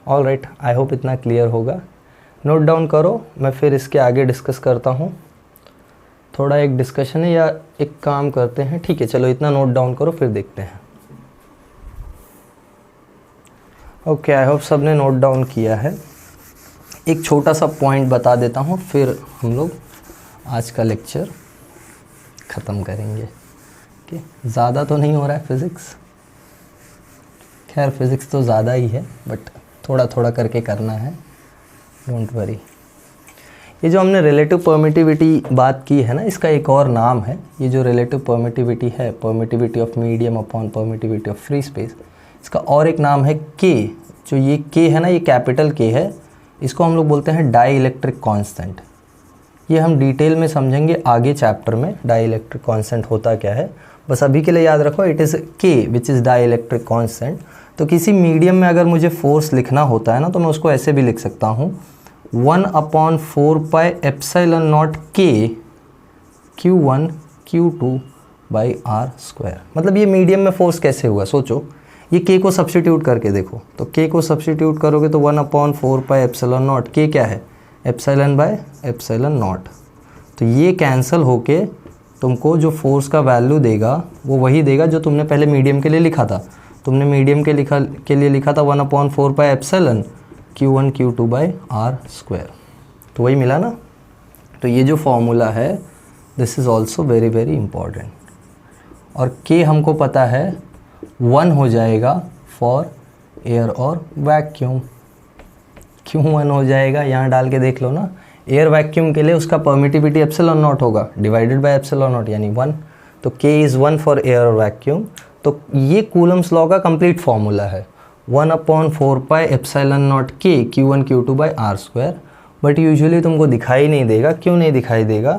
ऑल राइट, आई होप इतना क्लियर होगा। नोट डाउन करो, मैं फिर इसके आगे डिस्कस करता हूँ। थोड़ा एक डिस्कशन है या एक काम करते हैं। ठीक है, चलो इतना नोट डाउन करो फिर देखते हैं। ओके, आई होप सब ने नोट डाउन किया है। एक छोटा सा पॉइंट बता देता हूँ, फिर हम लोग आज का लेक्चर ख़त्म करेंगे। ओके, ज़्यादा तो नहीं हो रहा है फिज़िक्स, खैर फिज़िक्स तो ज़्यादा ही है, बट थोड़ा थोड़ा करके करना है, डोंट वरी। ये जो हमने रिलेटिव परमिटिविटी बात की है ना, इसका एक और नाम है, ये जो रिलेटिव परमिटिविटी है, permittivity of medium upon permittivity of free space, इसका और एक नाम है के। जो ये के है ना, ये कैपिटल के है, इसको हम लोग बोलते हैं डाई इलेक्ट्रिक कॉन्स्टेंट। ये हम डिटेल में समझेंगे आगे चैप्टर में, डाई इलेक्ट्रिक कॉन्स्टेंट होता क्या है। बस अभी के लिए याद रखो, it is K which is dielectric constant. तो किसी मीडियम में अगर मुझे फोर्स लिखना होता है ना, तो मैं उसको ऐसे भी लिख सकता हूँ, 1/4πε0 के Q1 Q2 बाई R²। मतलब ये मीडियम में फोर्स कैसे हुआ, सोचो। ये के को सब्स्टिट्यूट करके देखो, तो के को सब्स्टिट्यूट करोगे तो 1/4πε0, के क्या है, ε/ε0। तो ये कैंसिल होके तुमको जो फोर्स का वैल्यू देगा वो वही देगा जो तुमने पहले मीडियम के लिए लिखा था। तुमने मीडियम के लिए लिखा था 1/4πε Q1 Q2 बाई R², तो वही मिला ना। तो ये जो फॉर्मूला है, this is also very very important. और के हमको पता है 1 हो जाएगा फॉर एयर और वैक्यूम। क्यों 1 हो जाएगा, यहाँ डाल के देख लो ना। एयर वैक्यूम के लिए उसका परमिटिविटी ε0 होगा डिवाइडेड बाय ε0 यानी 1। तो k इज़ 1 फॉर एयर और वैक्यूम। तो ये कूलम्स लॉ का कंप्लीट फॉर्मूला है, 1/4πε0 k Q1 Q2 by R²। But usually तुमको दिखाई नहीं देगा। क्यों नहीं दिखाई देगा,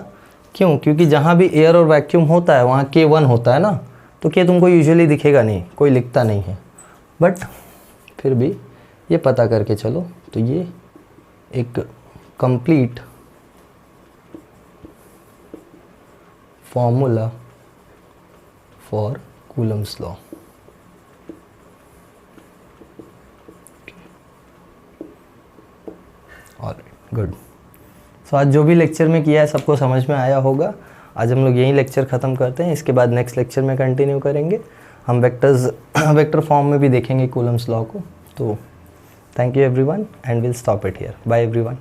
क्यों? क्योंकि जहाँ भी एयर और वैक्यूम होता है वहाँ k 1 होता है ना, तो k तुमको यूजुअली दिखेगा नहीं, कोई लिखता नहीं है। बट फिर भी ये पता करके चलो। तो ये एक complete formula for Coulomb's law. Alright, good. So आज जो भी लेक्चर में किया है सबको समझ में आया होगा। आज हम लोग यही लेक्चर ख़त्म करते हैं, इसके बाद नेक्स्ट लेक्चर में कंटिन्यू करेंगे। हम वेक्टर फॉर्म में भी देखेंगे कूलम्स लॉ को। तो thank you everyone and will stop it here. Bye everyone.